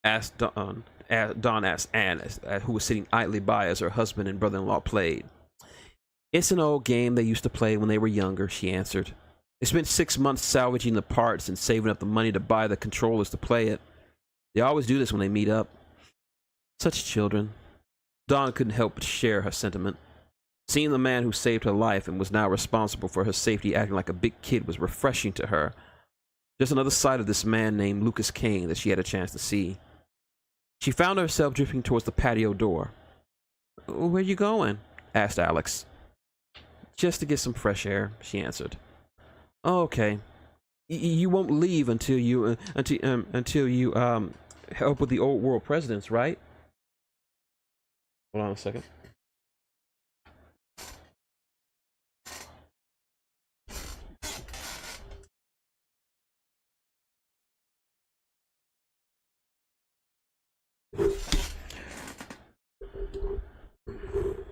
asked Dawn. Dawn asked Anne, who was sitting idly by as her husband and brother-in-law played. "It's an old game they used to play when they were younger," she answered. "They spent 6 months salvaging the parts and saving up the money to buy the controllers to play it. They always do this when they meet up. Such children." Dawn couldn't help but share her sentiment. Seeing the man who saved her life and was now responsible for her safety acting like a big kid was refreshing to her. Just another side of this man named Lucas Kane that she had a chance to see. She found herself drifting towards the patio door. "Where you going?" asked Alex. "Just to get some fresh air," she answered. "Oh, okay. You won't leave until you help with the old world presidents, right?" Hold on a second.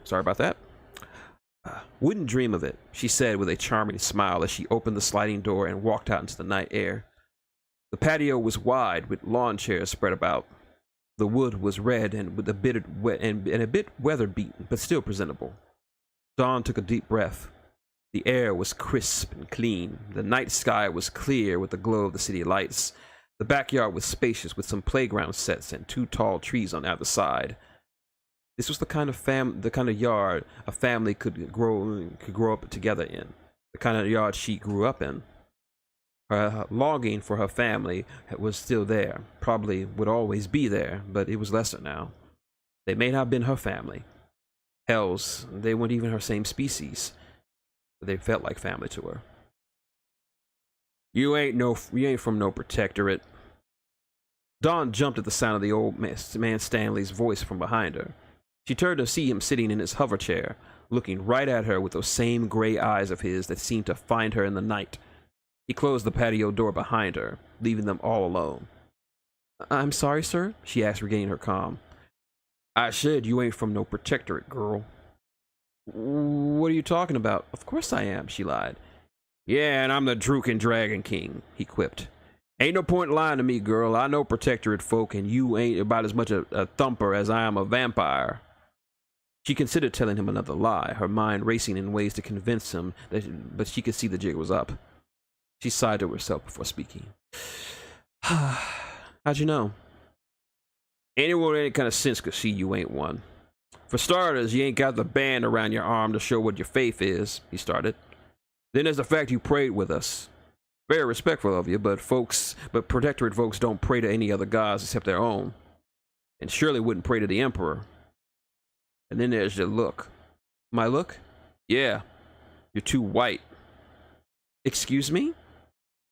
Sorry about that. Wouldn't dream of it, she said with a charming smile as she opened the sliding door and walked out into the night air. The patio was wide, with lawn chairs spread about. The wood was red and with a bit weather-beaten, but still presentable. Dawn took a deep breath. The air was crisp and clean. The night sky was clear with the glow of the city lights. The backyard was spacious with some playground sets and 2 tall trees on either side. This was the kind of yard a family could grow up together in. The kind of yard she grew up in. Her longing for her family was still there, probably would always be there, but it was lesser now. They may not have been her family. Hells, they weren't even her same species. But they felt like family to her. You ain't from no protectorate. Dawn jumped at the sound of the old man Stanley's voice from behind her. She turned to see him sitting in his hover chair, looking right at her with those same gray eyes of his that seemed to find her in the night. He closed the patio door behind her, leaving them all alone. I'm sorry, sir? She asked, regaining her calm. I said you ain't from no protectorate, girl. What are you talking about? Of course I am, she lied. Yeah, and I'm the Druken Dragon King, he quipped. Ain't no point lying to me, girl. I know protectorate folk, and you ain't about as much a thumper as I am a vampire. She considered telling him another lie, her mind racing in ways to convince him, but she could see the jig was up. She sighed to herself before speaking. How'd you know? Anyone with any kind of sense could see you ain't one. For starters, you ain't got the band around your arm to show what your faith is, he started. Then there's the fact you prayed with us. Very respectful of you, but protectorate folks don't pray to any other gods except their own. And surely wouldn't pray to the Emperor. And then there's your look. My look? Yeah. You're too white. Excuse me?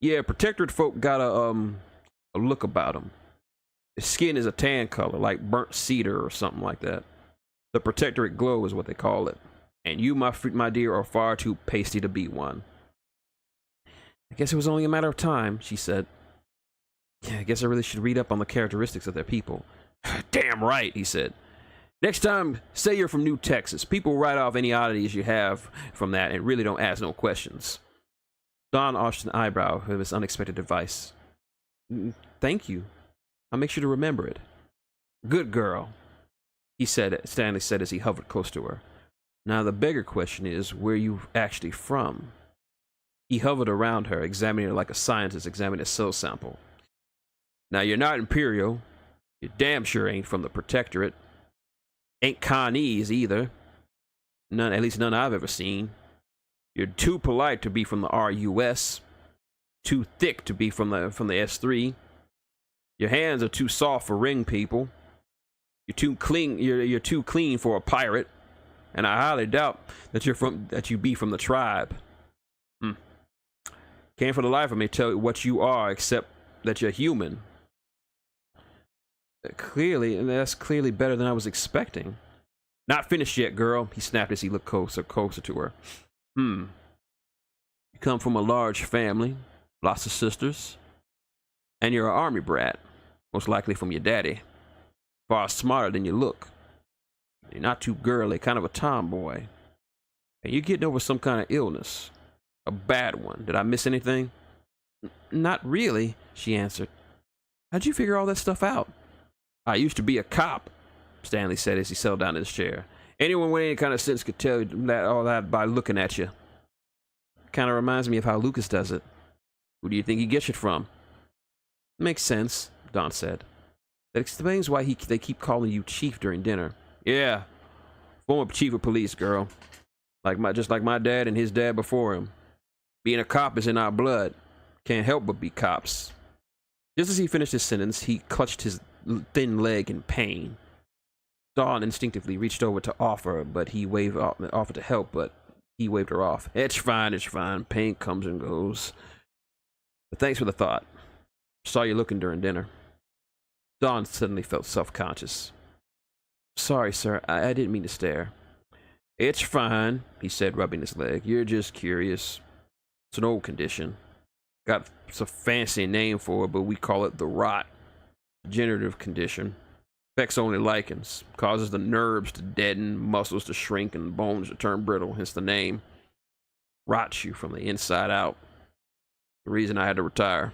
Yeah, protectorate folk got a look about them. His skin is a tan color, like burnt cedar or something like that. The protectorate glow is what they call it. And you, my dear, are far too pasty to be one. I guess it was only a matter of time, she said. Yeah, I guess I really should read up on the characteristics of their people. Damn right, he said. Next time, say you're from New Texas. People write off any oddities you have from that and really don't ask no questions. Dawn arched an eyebrow for this unexpected advice. Thank you. I'll make sure to remember it. Good girl, Stanley said as he hovered close to her. Now the bigger question is where you actually from. He hovered around her, examining her like a scientist examining a cell sample. Now you're not Imperial. You damn sure ain't from the Protectorate. Ain't Conese either. At least none I've ever seen. You're too polite to be from the RUS. Too thick to be from the S3. Your hands are too soft for ring people. You're too clean. You're too clean for a pirate. And I highly doubt that you be from the tribe. Can't for the life of me tell you what you are, except that you're human. That's clearly better than I was expecting. Not finished yet, girl, he snapped as he looked closer to her. You come from a large family, lots of sisters, and you're an army brat, most likely from your daddy. Far smarter than you look. You're not too girly, kind of a tomboy. And you're getting over some kind of illness. A bad one. Did I miss anything? Not really, she answered. How'd you figure all that stuff out? I used to be a cop, Stanley said as he settled down in his chair. Anyone with any kind of sense could tell you all that by looking at you. Kind of reminds me of how Lucas does it. Who do you think he gets it from? Makes sense, Dawn said. That explains why they keep calling you Chief during dinner. Yeah, former chief of police, girl. Just like my dad and his dad before him. Being a cop is in our blood. Can't help but be cops. Just as he finished his sentence, he clutched his thin leg in pain. Dawn instinctively reached over to offer to help, but he waved her off. It's fine. Pain comes and goes. But thanks for the thought. Saw you looking during dinner. Dawn suddenly felt self-conscious. Sorry, sir. I didn't mean to stare. It's fine, he said, rubbing his leg. You're just curious. It's an old condition. Got a fancy name for it, but we call it the rot. Degenerative condition. Affects only lichens. Causes the nerves to deaden, muscles to shrink, and bones to turn brittle, hence the name. Rots you from the inside out. The reason I had to retire.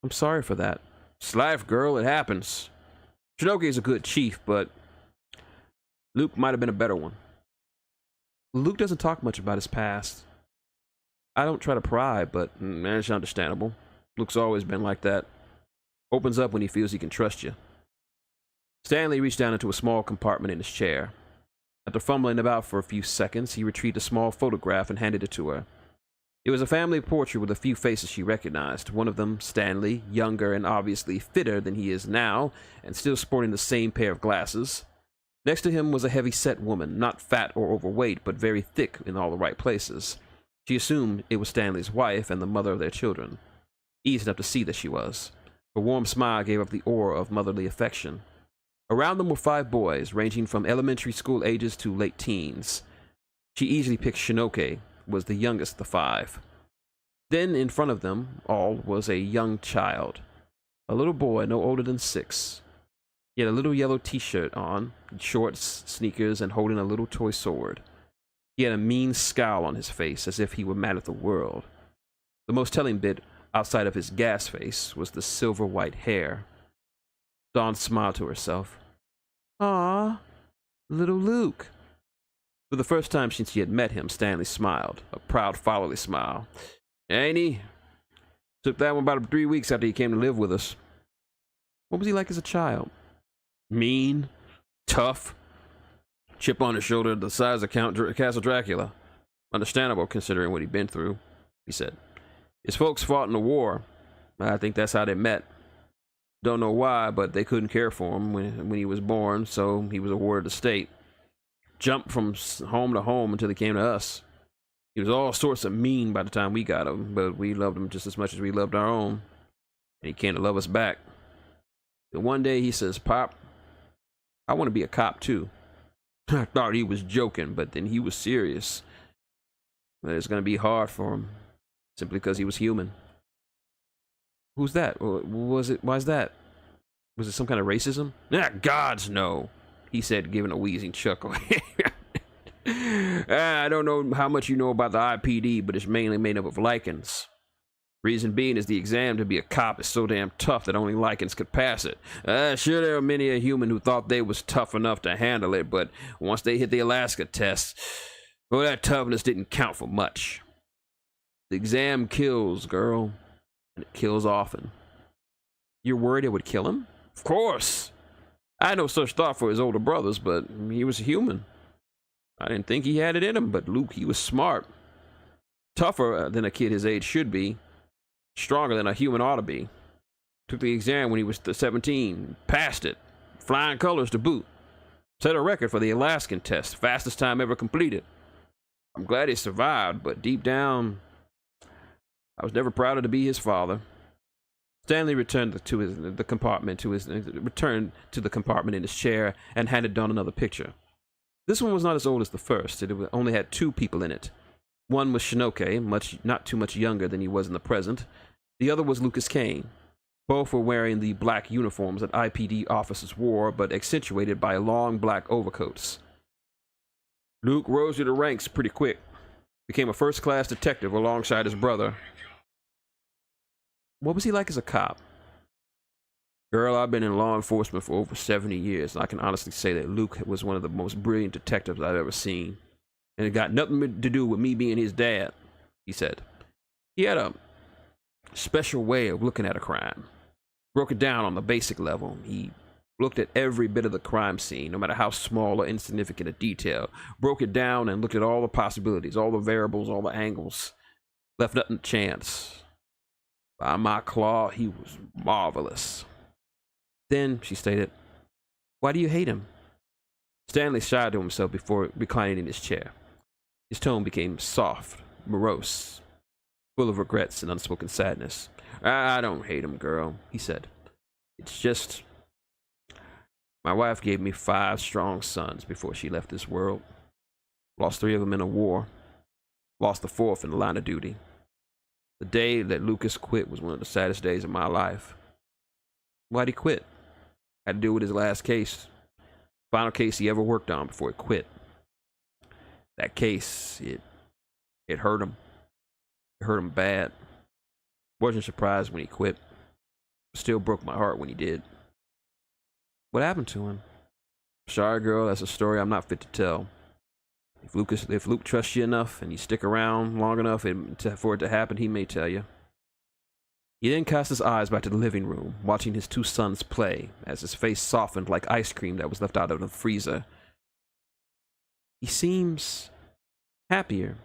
I'm sorry for that. It's life, girl. It happens. Shinoki's a good chief, but Luke might have been a better one. Luke doesn't talk much about his past. I don't try to pry, but it's understandable. Luke's always been like that. Opens up when he feels he can trust you. Stanley reached down into a small compartment in his chair. After fumbling about for a few seconds, he retrieved a small photograph and handed it to her. It was a family portrait with a few faces she recognized. One of them, Stanley, younger and obviously fitter than he is now, and still sporting the same pair of glasses. Next to him was a heavy-set woman, not fat or overweight, but very thick in all the right places. She assumed it was Stanley's wife and the mother of their children. Easy enough to see that she was. Her warm smile gave up the aura of motherly affection. Around them were 5 boys, ranging from elementary school ages to late teens. She easily picked Shinoke, was the youngest of the 5. Then, in front of them all was a young child. A little boy no older than 6. He had a little yellow t-shirt on, shorts, sneakers, and holding a little toy sword. He had a mean scowl on his face, as if he were mad at the world. The most telling bit, outside of his gas face, was the silver-white hair. Dawn smiled to herself. "Ah, little Luke." For the first time since she had met him, Stanley smiled, a proud fatherly smile. Ain't he? Took that one about 3 weeks after he came to live with us. What was he like as a child? Mean, tough, chip on his shoulder the size of Castle Dracula. Understandable considering what he'd been through, he said. His folks fought in the war. I think that's how they met. Don't know why, but they couldn't care for him when he was born, so he was awarded the state. Jumped from home to home until he came to us. He was all sorts of mean by the time we got him, but we loved him just as much as we loved our own. And he came to love us back. Then one day he says, "Pop, I want to be a cop too." I thought he was joking, but then he was serious. But it's going to be hard for him, simply because he was human. Who's that? Why's that? Was it some kind of racism? Ah, gods no, he said, giving a wheezing chuckle. I don't know how much you know about the IPD, but it's mainly made up of lichens. Reason being is the exam to be a cop is so damn tough that only lichens could pass it. Sure, there are many a human who thought they was tough enough to handle it, but once they hit the Alaska test, well, that toughness didn't count for much. The exam kills, girl, and it kills often. You're worried it would kill him? Of course. I had no such thought for his older brothers, but he was human. I didn't think he had it in him, but Luke, he was smart. Tougher than a kid his age should be. Stronger than a human ought to be. Took the exam when he was 17. Passed it. Flying colors to boot. Set a record for the Alaskan test. Fastest time ever completed. I'm glad he survived, but deep down, I was never prouder to be his father. Stanley returned to the compartment in his chair and handed Dawn another picture. This one was not as old as the first. It only had 2 people in it. One was Shinoke, not too much younger than he was in the present. The other was Lucas Kane. Both were wearing the black uniforms that IPD officers wore, but accentuated by long black overcoats. Luke rose through the ranks pretty quick. Became a first-class detective alongside his brother. What was he like as a cop? Girl, I've been in law enforcement for over 70 years, and I can honestly say that Luke was one of the most brilliant detectives I've ever seen. And it got nothing to do with me being his dad, he said. He had a special way of looking at a crime. Broke it down on the basic level. He looked at every bit of the crime scene, no matter how small or insignificant a detail. Broke it down and looked at all the possibilities, all the variables, all the angles. Left nothing to chance. By my claw, he was marvelous. Then, she stated, why do you hate him? Stanley sighed to himself before reclining in his chair. His tone became soft, morose, full of regrets and unspoken sadness. I don't hate him, girl, he said. It's just, My wife gave me 5 strong sons before she left this world. Lost 3 of them in a war. Lost the 4th in the line of duty. The day that Lucas quit was one of the saddest days of my life. Why'd he quit? Had to do with his last case. Final case he ever worked on before he quit. That case, it hurt him. It hurt him bad. Wasn't surprised when he quit. Still broke my heart when he did. What happened to him? Sorry, girl, that's a story I'm not fit to tell. If Luke trusts you enough and you stick around long enough for it to happen, he may tell you. He then cast his eyes back to the living room, watching his 2 sons play, as his face softened like ice cream that was left out of the freezer. He seems happier,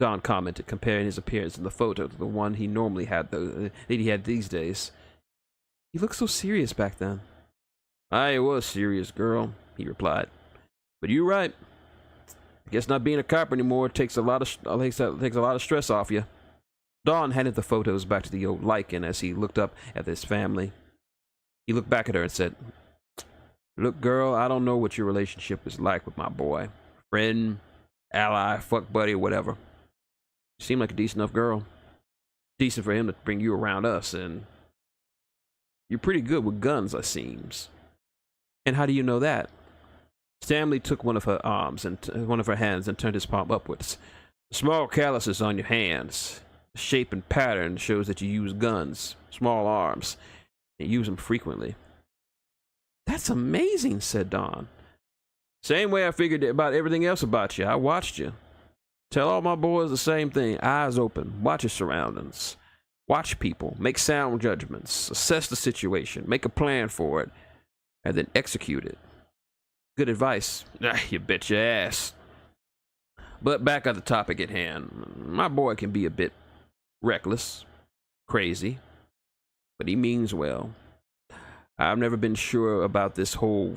Don commented, comparing his appearance in the photo to the one he normally had, that he had these days. He looked so serious back then. I was serious, girl, he replied. But you're right. I guess not being a cop anymore takes a lot of stress off you. Don handed the photos back to the old Lycan as he looked up at his family. He looked back at her and said, Look, girl, I don't know what your relationship is like with my boy. Friend, ally, fuck buddy, whatever. You seem like a decent enough girl. Decent for him to bring you around us, and you're pretty good with guns, it seems. And how do you know that? Stanley took one of her arms and one of her hands and turned his palm upwards. Small calluses on your hands. The shape and pattern shows that you use guns, small arms, and use them frequently. That's amazing, said Don. Same way I figured about everything else about you. I watched you. Tell all my boys the same thing. Eyes open. Watch your surroundings. Watch people. Make sound judgments. Assess the situation. Make a plan for it. And then execute it. Good advice. You bet your ass. But back on the topic at hand. My boy can be a bit reckless, crazy, but he means well. I've never been sure about this whole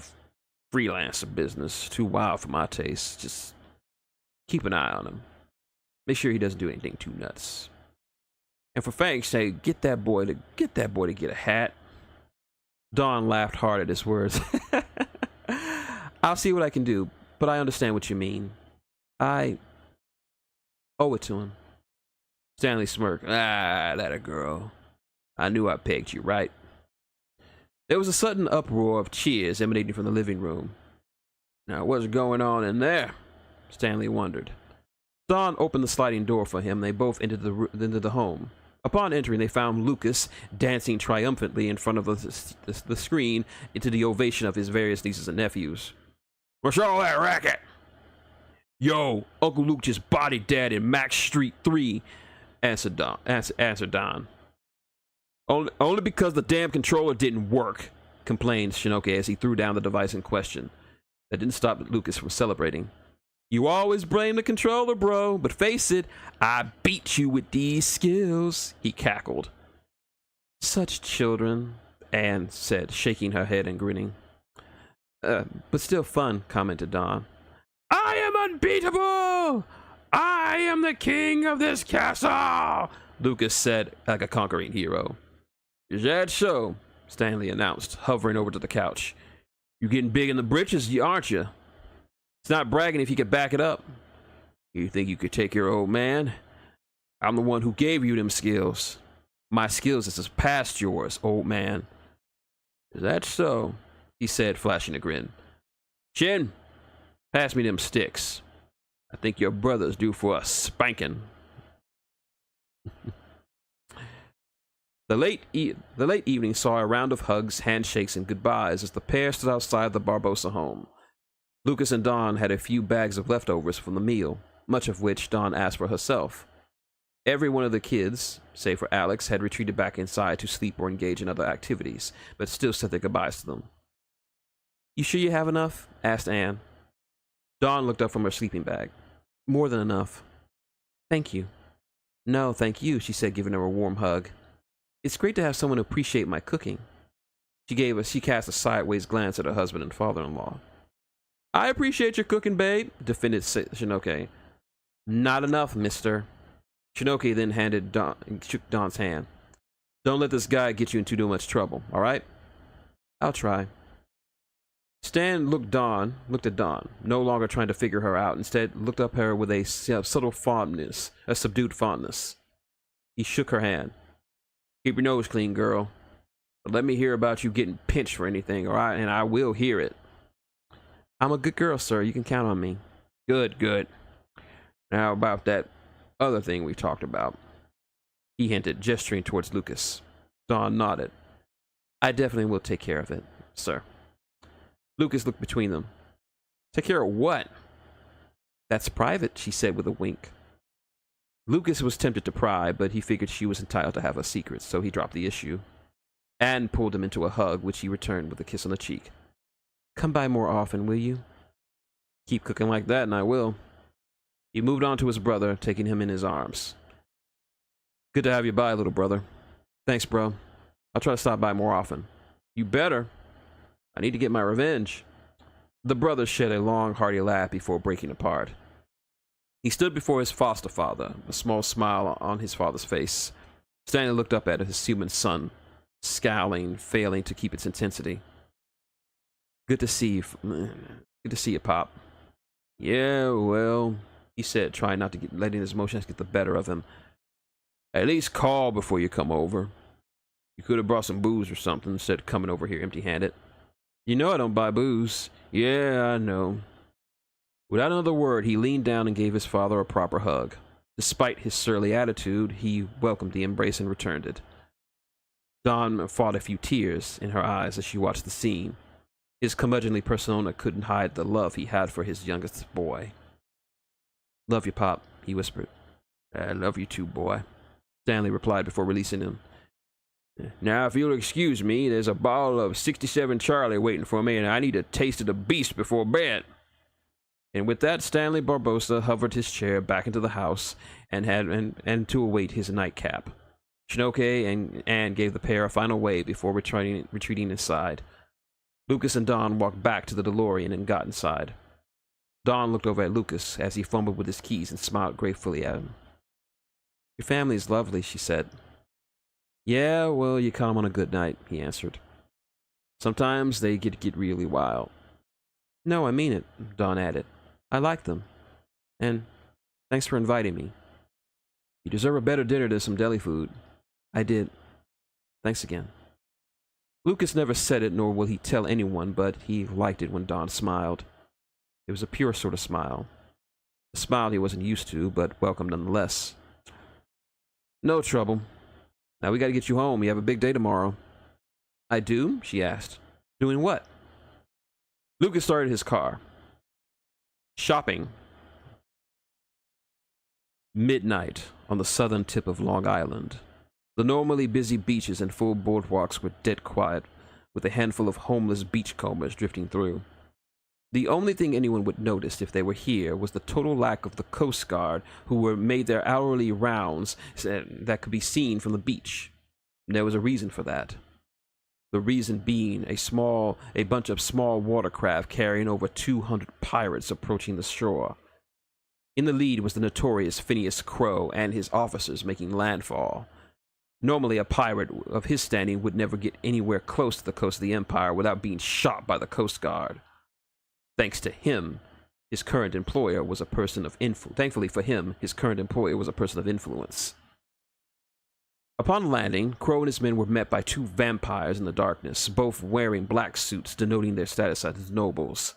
freelancer business. Too wild for my taste. Just keep an eye on him. Make sure he doesn't do anything too nuts. And for Fang's sake, get that boy to get a hat. Don laughed hard at his words. I'll see what I can do, but I understand what you mean. I owe it to him. Stanley smirked. That a girl. I knew I pegged you right. There was a sudden uproar of cheers emanating from the living room. Now, what's going on in there? Stanley wondered. Don opened the sliding door for him, and they both entered the home. Upon entering, they found Lucas dancing triumphantly in front of the screen into the ovation of his various nieces and nephews. What's all that racket? Yo, Uncle Luke just bodied Dad in Max Street 3, answered Don. Only because the damn controller didn't work, complained Shinoke as he threw down the device in question. That didn't stop Lucas from celebrating. You always blame the controller, bro, but face it, I beat you with these skills, he cackled. Such children, Anne said, shaking her head and grinning. But still fun, commented Don. I am unbeatable! I am the king of this castle! Lucas said like a conquering hero. Is that so? Stanley announced, hovering over to the couch. You getting big in the britches, aren't you? It's not bragging if you could back it up. You think you could take your old man? I'm the one who gave you them skills. My skills is past yours, old man. Is that so? He said, flashing a grin. Shin, pass me them sticks. I think your brother's due for a spanking. The late evening saw a round of hugs, handshakes, and goodbyes as the pair stood outside the Barbosa home. Lucas and Dawn had a few bags of leftovers from the meal, much of which Dawn asked for herself. Every one of the kids, save for Alex, had retreated back inside to sleep or engage in other activities, but still said their goodbyes to them. You sure you have enough? Asked Anne. Dawn looked up from her sleeping bag. More than enough. Thank you. No, thank you, she said, giving her a warm hug. It's great to have someone appreciate my cooking. She cast a sideways glance at her husband and father-in-law. I appreciate your cooking, babe, defended Shinoke. Not enough, mister. Shinoke then shook Don's hand. Don't let this guy get you into too much trouble, all right? I'll try. Stan looked at Dawn, no longer trying to figure her out. Instead, looked up at her with a subtle fondness, a subdued fondness. He shook her hand. Keep your nose clean, girl. But let me hear about you getting pinched for anything, and I will hear it. I'm a good girl, sir. You can count on me. Good, good. Now about that other thing we talked about. He hinted, gesturing towards Lucas. Dawn nodded. I definitely will take care of it, sir. Lucas looked between them. Take care of what? That's private, she said with a wink. Lucas was tempted to pry, but he figured she was entitled to have a secret, so he dropped the issue. Anne pulled him into a hug, which he returned with a kiss on the cheek. Come by more often, will you? Keep cooking like that, and I will. He moved on to his brother, taking him in his arms. Good to have you by, little brother. Thanks, bro. I'll try to stop by more often. You better. I need to get my revenge. The brothers shed a long, hearty laugh before breaking apart. He stood before his foster father, a small smile on his father's face. Stanley looked up at his human son, scowling, failing to keep its intensity. Good to see you. Good to see you, Pop. Yeah, well, he said, trying not to letting his emotions get the better of him. At least call before you come over. You could have brought some booze or something instead of coming over here empty-handed. You know I don't buy booze. Yeah, I know. Without another word, he leaned down and gave his father a proper hug. Despite his surly attitude, he welcomed the embrace and returned it. Dawn fought a few tears in her eyes as she watched the scene. His curmudgeonly persona couldn't hide the love he had for his youngest boy. Love you, Pop, he whispered. I love you too, boy, Stanley replied before releasing him. Now, if you'll excuse me, there's a bottle of 67 Charlie waiting for me, and I need a taste of the beast before bed. And with that, Stanley Barbosa hovered his chair back into the house and to await his nightcap. Shinoke and Anne gave the pair a final wave before retreating inside. Lucas and Dawn walked back to the DeLorean and got inside. Dawn looked over at Lucas as he fumbled with his keys and smiled gratefully at him. Your family's lovely, she said. Yeah, well, you caught 'em on a good night, he answered. Sometimes they get really wild. No, I mean it, Dawn added. I like them. And thanks for inviting me. You deserve a better dinner than some deli food. I did. Thanks again. Lucas never said it, nor will he tell anyone, but he liked it when Dawn smiled. It was a pure sort of smile. A smile he wasn't used to, but welcome nonetheless. No trouble. Now we gotta get you home. You have a big day tomorrow. I do? She asked. Doing what? Lucas started his car. Shopping. Midnight on the southern tip of Long Island. The normally busy beaches and full boardwalks were dead quiet, with a handful of homeless beachcombers drifting through. The only thing anyone would notice if they were here was the total lack of the Coast Guard, who made their hourly rounds that could be seen from the beach. There was a reason for that. The reason being a bunch of small watercraft carrying over 200 pirates approaching the shore. In the lead was the notorious Phineas Crow and his officers making landfall. Normally, a pirate of his standing would never get anywhere close to the coast of the Empire without being shot by the Coast Guard. Thanks to him, his current employer was a person of influence. Thankfully for him, his current employer was a person of influence. Upon landing, Crow and his men were met by two vampires in the darkness, both wearing black suits denoting their status as nobles.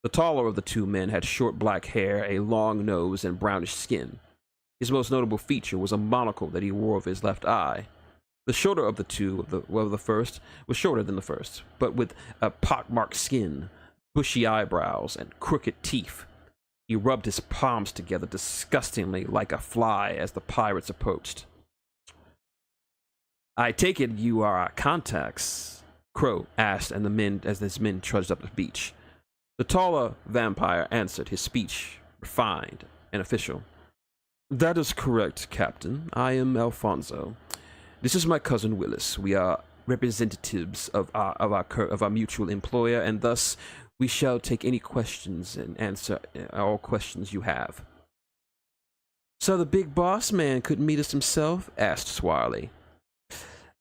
The taller of the two men had short black hair, a long nose, and brownish skin. His most notable feature was a monocle that he wore over his left eye. The shorter of the two, the first, was shorter than the first, but with a pockmarked skin, bushy eyebrows, and crooked teeth. He rubbed his palms together disgustingly like a fly as the pirates approached. I take it you are our contacts? Crow asked as his men trudged up the beach. The taller vampire answered, his speech refined and official. That is correct, Captain. I am Alfonso. This is my cousin Willis. We are representatives of our mutual employer, and thus we shall take any questions and answer all questions you have. So the big boss man couldn't meet us himself? Asked Swarley.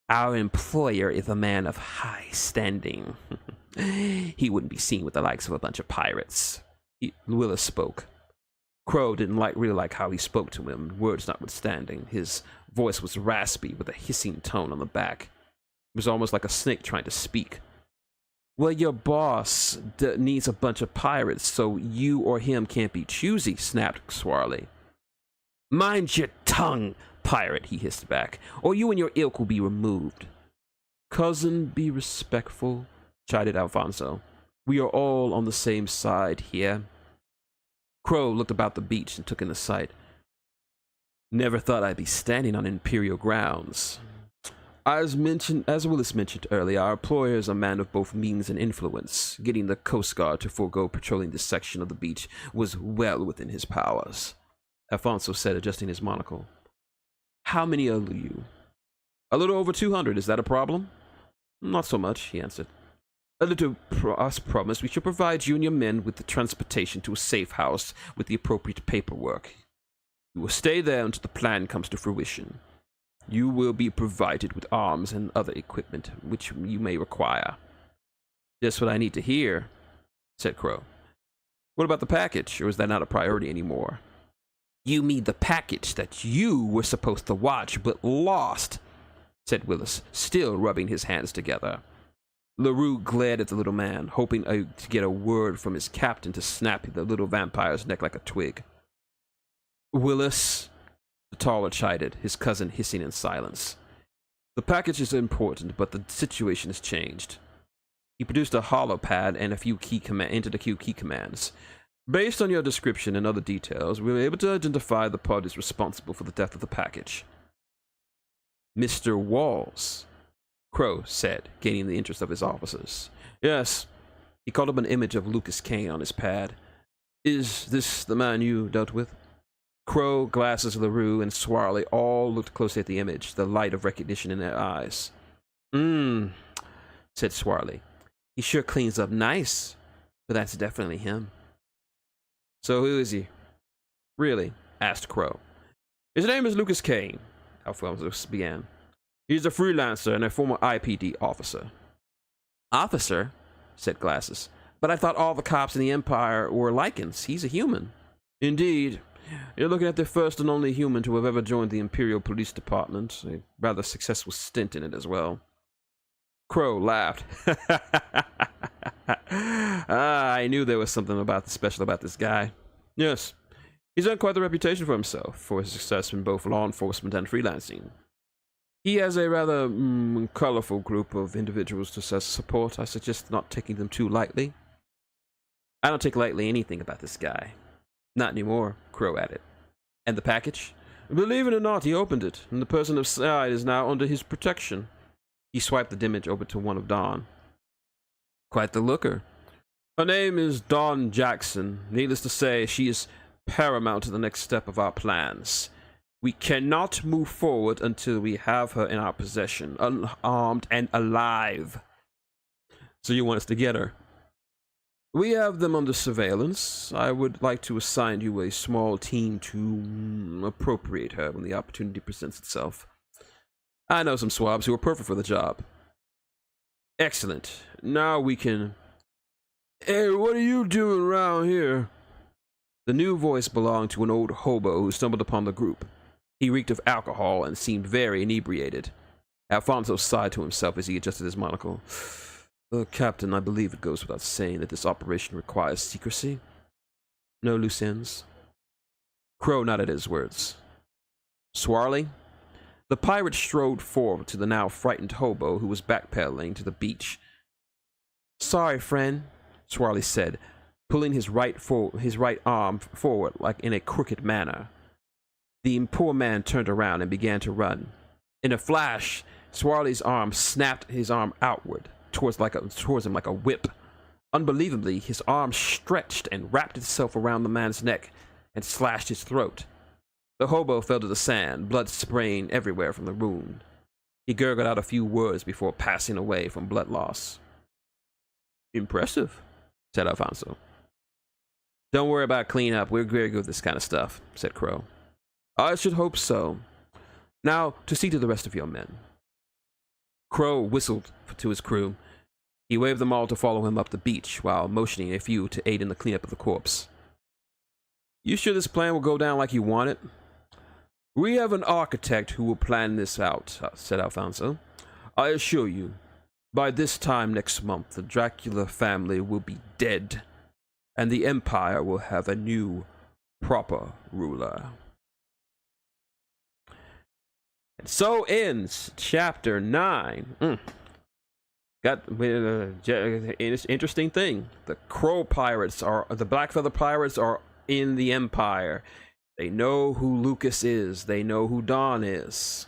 Our employer is a man of high standing. He wouldn't be seen with the likes of a bunch of pirates. Willis spoke. Crow didn't really like how he spoke to him, words notwithstanding. His voice was raspy with a hissing tone on the back. It was almost like a snake trying to speak. Well, your boss needs a bunch of pirates, so you or him can't be choosy, snapped Swarly. Mind your tongue, pirate, he hissed back, or you and your ilk will be removed. Cousin, be respectful, chided Alfonso. We are all on the same side here. Crow looked about the beach and took in the sight. Never thought I'd be standing on Imperial grounds. As Willis mentioned earlier, our employer is a man of both means and influence. Getting the Coast Guard to forego patrolling this section of the beach was well within his powers, Alfonso said, adjusting his monocle. How many are you? A little over 200. Is that a problem? Not so much, he answered. A little us promise we shall provide you and your men with the transportation to a safe house with the appropriate paperwork. You will stay there until the plan comes to fruition. You will be provided with arms and other equipment which you may require. Just what I need to hear, said Crow. What about the package, or is that not a priority anymore? You mean the package that you were supposed to watch but lost, said Willis, still rubbing his hands together. LaRue glared at the little man, hoping to get a word from his captain to snap the little vampire's neck like a twig. Willis, the taller chided, his cousin hissing in silence. The package is important, but the situation has changed. He produced a holopad and entered a few key commands. Based on your description and other details, we were able to identify the parties responsible for the death of the package. Mr. Walls, Crow said, gaining the interest of his officers. Yes, he called up an image of Lucas Kane on his pad. Is this the man you dealt with? Crow, Glasses, LaRue, and Swarly all looked closely at the image, the light of recognition in their eyes. Said Swarly. He sure cleans up nice, but that's definitely him. So who is he? Really? Asked Crow. His name is Lucas Kane, Alfonso began. He's a freelancer and a former IPD officer. Officer? Said Glasses. But I thought all the cops in the Empire were Lycans. He's a human. Indeed. You're looking at the first and only human to have ever joined the Imperial Police Department. A rather successful stint in it as well. Crow laughed. I knew there was something special about this guy. Yes, he's earned quite the reputation for himself, for his success in both law enforcement and freelancing. He has a rather colorful group of individuals to support. I suggest not taking them too lightly. I don't take lightly anything about this guy. Not anymore, Crow added. And the package? Believe it or not, he opened it, and the person inside is now under his protection. He swiped the image over to one of Dawn. Quite the looker. Her name is Dawn Jackson. Needless to say, she is paramount to the next step of our plans. We cannot move forward until we have her in our possession, unarmed and alive. So you want us to get her? We have them under surveillance. I would like to assign you a small team to appropriate her when the opportunity presents itself. I know some swabs who are perfect for the job. Excellent. Now we can... Hey, what are you doing around here? The new voice belonged to an old hobo who stumbled upon the group. He reeked of alcohol and seemed very inebriated. Alfonso sighed to himself as he adjusted his monocle. Captain, I believe it goes without saying that this operation requires secrecy. No loose ends. Crow nodded at his words. Swarly? The pirate strode forward to the now frightened hobo who was backpedaling to the beach. Sorry, friend, Swarly said, pulling his right arm forward like in a crooked manner. The poor man turned around and began to run. In a flash, Swarly's arm snapped his arm outward, towards him like a whip. Unbelievably, his arm stretched and wrapped itself around the man's neck and slashed his throat. The hobo fell to the sand, blood spraying everywhere from the wound. He gurgled out a few words before passing away from blood loss. Impressive, said Alfonso. Don't worry about cleanup. We're very good at this kind of stuff, said Crow. I should hope so. Now, to see to the rest of your men. Crow whistled to his crew. He waved them all to follow him up the beach while motioning a few to aid in the cleanup of the corpse. You sure this plan will go down like you want it? We have an architect who will plan this out, said Alfonso. I assure you, by this time next month, the Dracula family will be dead, and the Empire will have a new, proper ruler. And so ends Chapter 9. Got interesting thing. The Crow Pirates are the Blackfeather Pirates are in the Empire. They know who Lucas is. They know who Don is.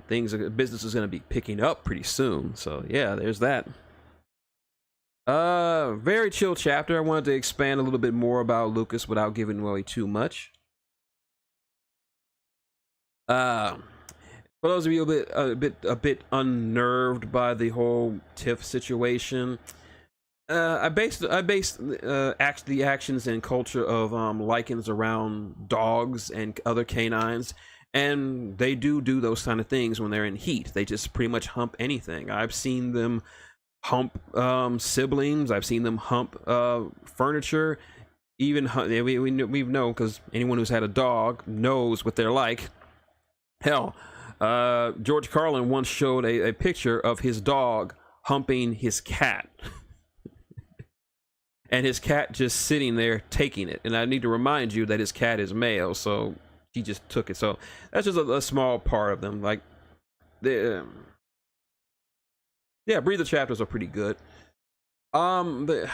Business is going to be picking up pretty soon. So yeah, there's that. Very chill chapter. I wanted to expand a little bit more about Lucas without giving away too much. For those of you a bit unnerved by the whole Tiff situation, I based the actions and culture of lichens around dogs and other canines, and they do those kind of things when they're in heat. They just pretty much hump anything. I've seen them hump siblings. I've seen them hump furniture. Even we know, because anyone who's had a dog knows what they're like. Hell, George Carlin once showed a picture of his dog humping his cat. And his cat just sitting there taking it. And I need to remind you that his cat is male, so he just took it. So that's just a small part of them. Like, yeah, breather chapters are pretty good. I'll tell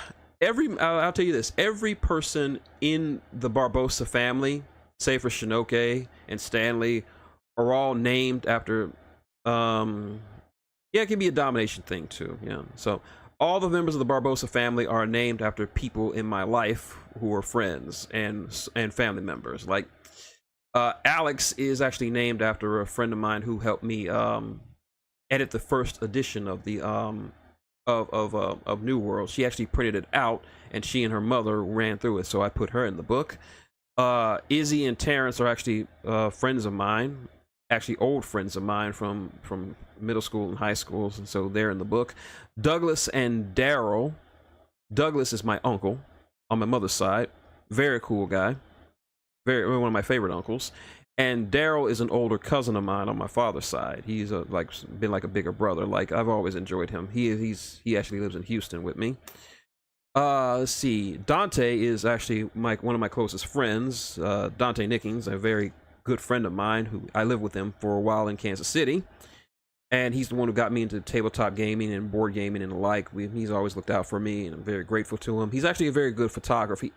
you this: every person in the Barbossa family, save for Shinoke and Stanley, are all named after. Yeah, it can be a domination thing too. Yeah, so. All the members of the Barbossa family are named after people in my life who are friends and family members. Like Alex is actually named after a friend of mine who helped me edit the first edition of the of New World. She actually printed it out, and she and her mother ran through it, so I put her in the book. Izzy and Terrence are actually friends of mine, actually old friends of mine from middle school and high schools, and so they're in the book. Douglas and Daryl. Douglas is my uncle on my mother's side. Very cool guy. One of my favorite uncles. And Daryl is an older cousin of mine on my father's side. He's been like a bigger brother. Like, I've always enjoyed him. He actually lives in Houston with me. Let's see. Dante is actually one of my closest friends. Dante Nickings, a very good friend of mine who I lived with him for a while in Kansas City. And he's the one who got me into tabletop gaming and board gaming and the like. He's always looked out for me, and I'm very grateful to him. He's actually a very good photographer.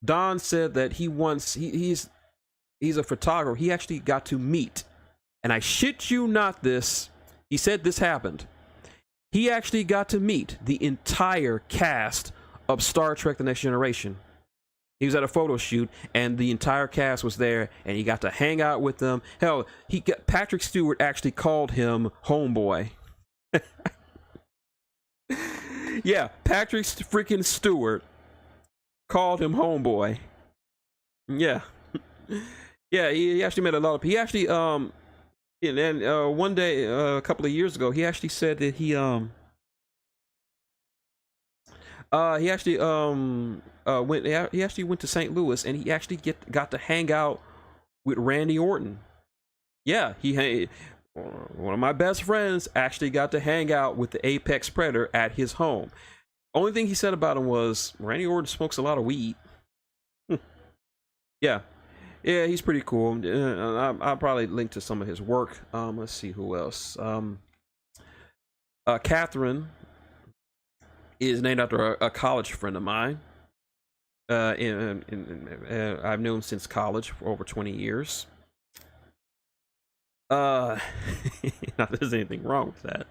Don said that he's a photographer. He actually got to meet, and I shit you not this, he said this happened. He actually got to meet the entire cast of Star Trek: The Next Generation. He was at a photo shoot, and the entire cast was there, and he got to hang out with them. Hell, Patrick Stewart actually called him homeboy. Yeah, Patrick freaking Stewart called him homeboy. Yeah. Yeah, he actually met a lot of people. He actually, and one day, a couple of years ago, he actually said that he actually went to St. Louis, and he actually got to hang out with Randy Orton. Yeah, one of my best friends actually got to hang out with the Apex Predator at his home. Only thing he said about him was Randy Orton smokes a lot of weed. Yeah, he's pretty cool. I'll probably link to some of his work. Let's see who else. Catherine is named after a college friend of mine. I've known him since college for over 20 years. Not that there's anything wrong with that.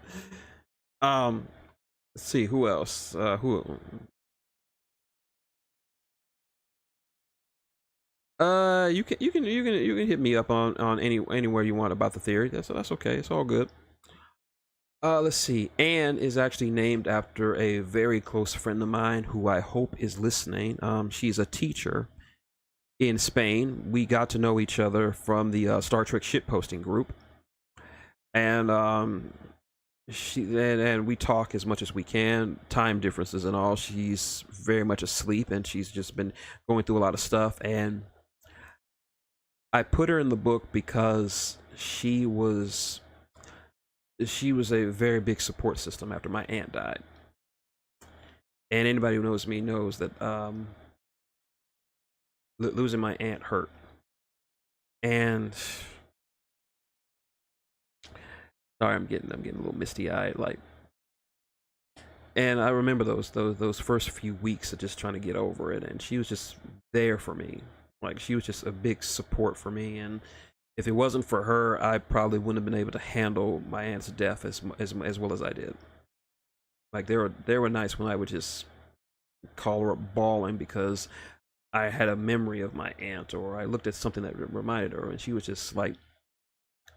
Let's see who else. You can hit me up on anywhere you want about the theory. That's okay. It's all good. Let's see. Anne is actually named after a very close friend of mine who I hope is listening. She's a teacher in Spain. We got to know each other from the Star Trek shitposting group. And and we talk as much as we can, time differences and all. She's very much asleep, and she's just been going through a lot of stuff. And I put her in the book because she was a very big support system after my aunt died. And anybody who knows me knows that losing my aunt hurt. And sorry, I'm getting a little misty eyed, like. And I remember those first few weeks of just trying to get over it, and she was just there for me. Like, she was just a big support for me, and if it wasn't for her, I probably wouldn't have been able to handle my aunt's death as well as I did. Like, there were nights when I would just call her up bawling because I had a memory of my aunt, or I looked at something that reminded her, and she was just like,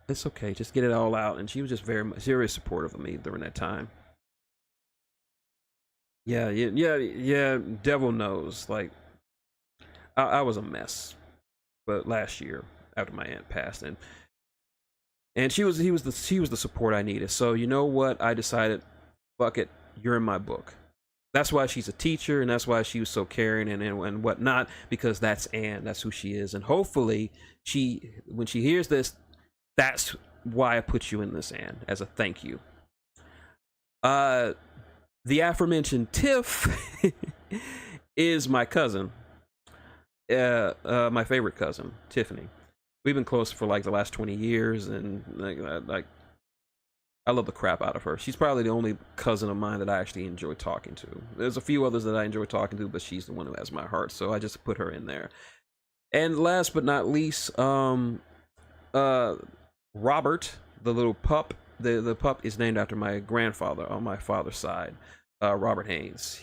"It's okay, just get it all out." And she was just very supportive of me during that time. Yeah. Devil knows. Like, I was a mess, but last year after my aunt passed, and he was the support I needed. So you know what? I decided, fuck it, you're in my book. That's why she's a teacher, and that's why she was so caring and whatnot, because that's Anne. That's who she is. And hopefully, when she hears this, that's why I put you in this, Anne, as a thank you. The aforementioned Tiff is my cousin. My favorite cousin, Tiffany. We've been close for like the last 20 years, and like I love the crap out of her. She's probably the only cousin of mine that I actually enjoy talking to. There's a few others that I enjoy talking to, but she's the one who has my heart, so I just put her in there. And last but not least, Robert, the little pup. The pup is named after my grandfather on my father's side, Robert Haynes.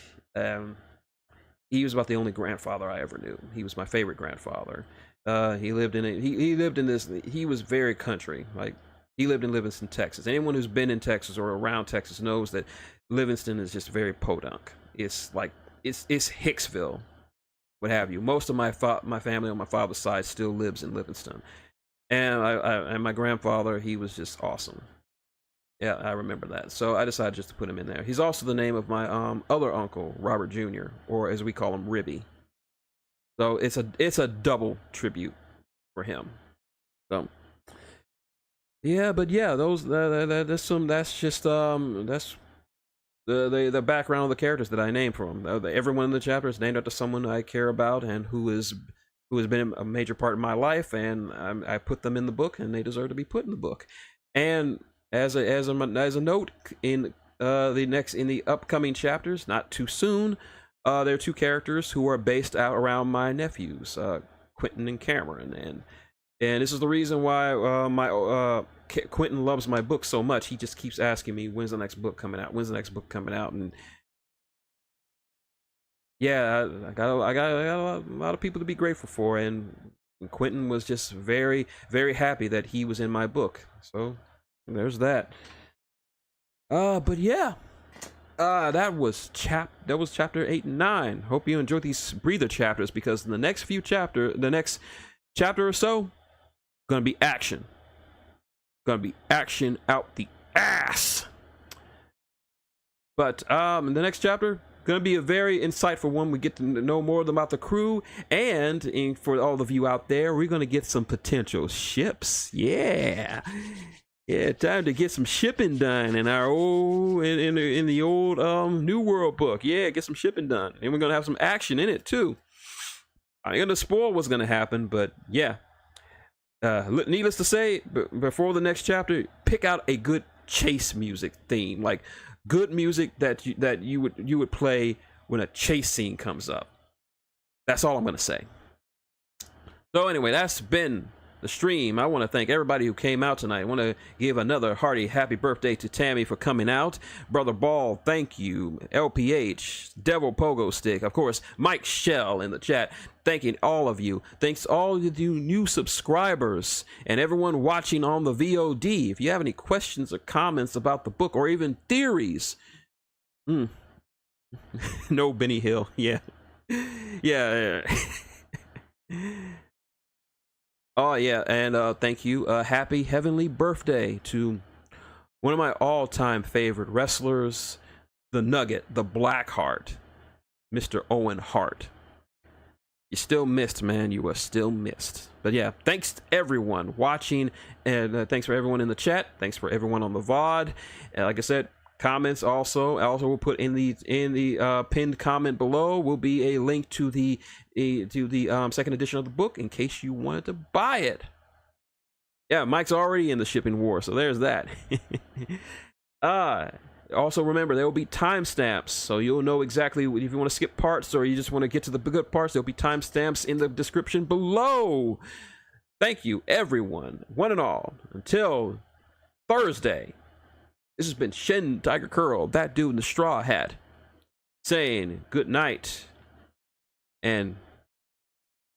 He was about the only grandfather I ever knew. He was my favorite grandfather. He lived in this. He was very country. Like, he lived in Livingston, Texas. Anyone who's been in Texas or around Texas knows that Livingston is just very podunk. It's like it's Hicksville, what have you. Most of my family on my father's side still lives in Livingston, and and my grandfather, he was just awesome. Yeah, I remember that. So I decided just to put him in there. He's also the name of my other uncle, Robert Jr., or as we call him, Ribby. So it's a double tribute for him. So yeah, but yeah, that's just that's the background of the characters that I named for them. Everyone in the chapter is named after someone I care about and who has been a major part of my life, and I put them in the book, and they deserve to be put in the book. And as a note, in the upcoming chapters, not too soon, there are two characters who are based out around my nephews, Quentin and Cameron, and this is the reason why Quentin loves my book so much. He just keeps asking me, when's the next book coming out? When's the next book coming out? And yeah, I got a lot of people to be grateful for, and Quentin was just very, very happy that he was in my book. So there's that. But yeah, that was chapter 8 and 9. Hope you enjoyed these breather chapters, because in the next chapter or so, gonna be action. Gonna be action out the ass. But in the next chapter, gonna be a very insightful one. We get to know more about the crew, and for all of you out there, we're gonna get some potential ships. Yeah, time to get some shipping done in our old in the old New World book. Yeah, get some shipping done, and we're gonna have some action in it too. I ain't gonna spoil what's gonna happen, but yeah. Needless to say, before the next chapter, pick out a good chase music theme, like good music that you would play when a chase scene comes up. That's all I'm gonna say. So anyway, that's been the stream. I want to thank everybody who came out tonight. I want to give another hearty happy birthday to Tammy for coming out. Brother Ball, thank you. LPH, Devil Pogo Stick, of course, Mike Shell in the chat. Thanking all of you. Thanks to all of you new subscribers and everyone watching on the VOD. If you have any questions or comments about the book, or even theories. No, Benny Hill. Yeah. Yeah. Oh yeah, and thank you. Happy heavenly birthday to one of my all-time favorite wrestlers, the Nugget, the Blackheart, Mr. Owen Hart. You still missed, man. You are still missed. But yeah, thanks to everyone watching, and thanks for everyone in the chat. Thanks for everyone on the VOD. And like I said, comments also will put in the pinned comment below will be a link to the second edition of the book in case you wanted to buy it. Yeah, Mike's already in the shipping war, so there's that. Also remember, there will be timestamps, so you'll know exactly if you want to skip parts or you just want to get to the good parts. There'll be timestamps in the description below. Thank you, everyone, one and all. Until Thursday, this has been Shintigercurl, that dude in the straw hat, saying good night and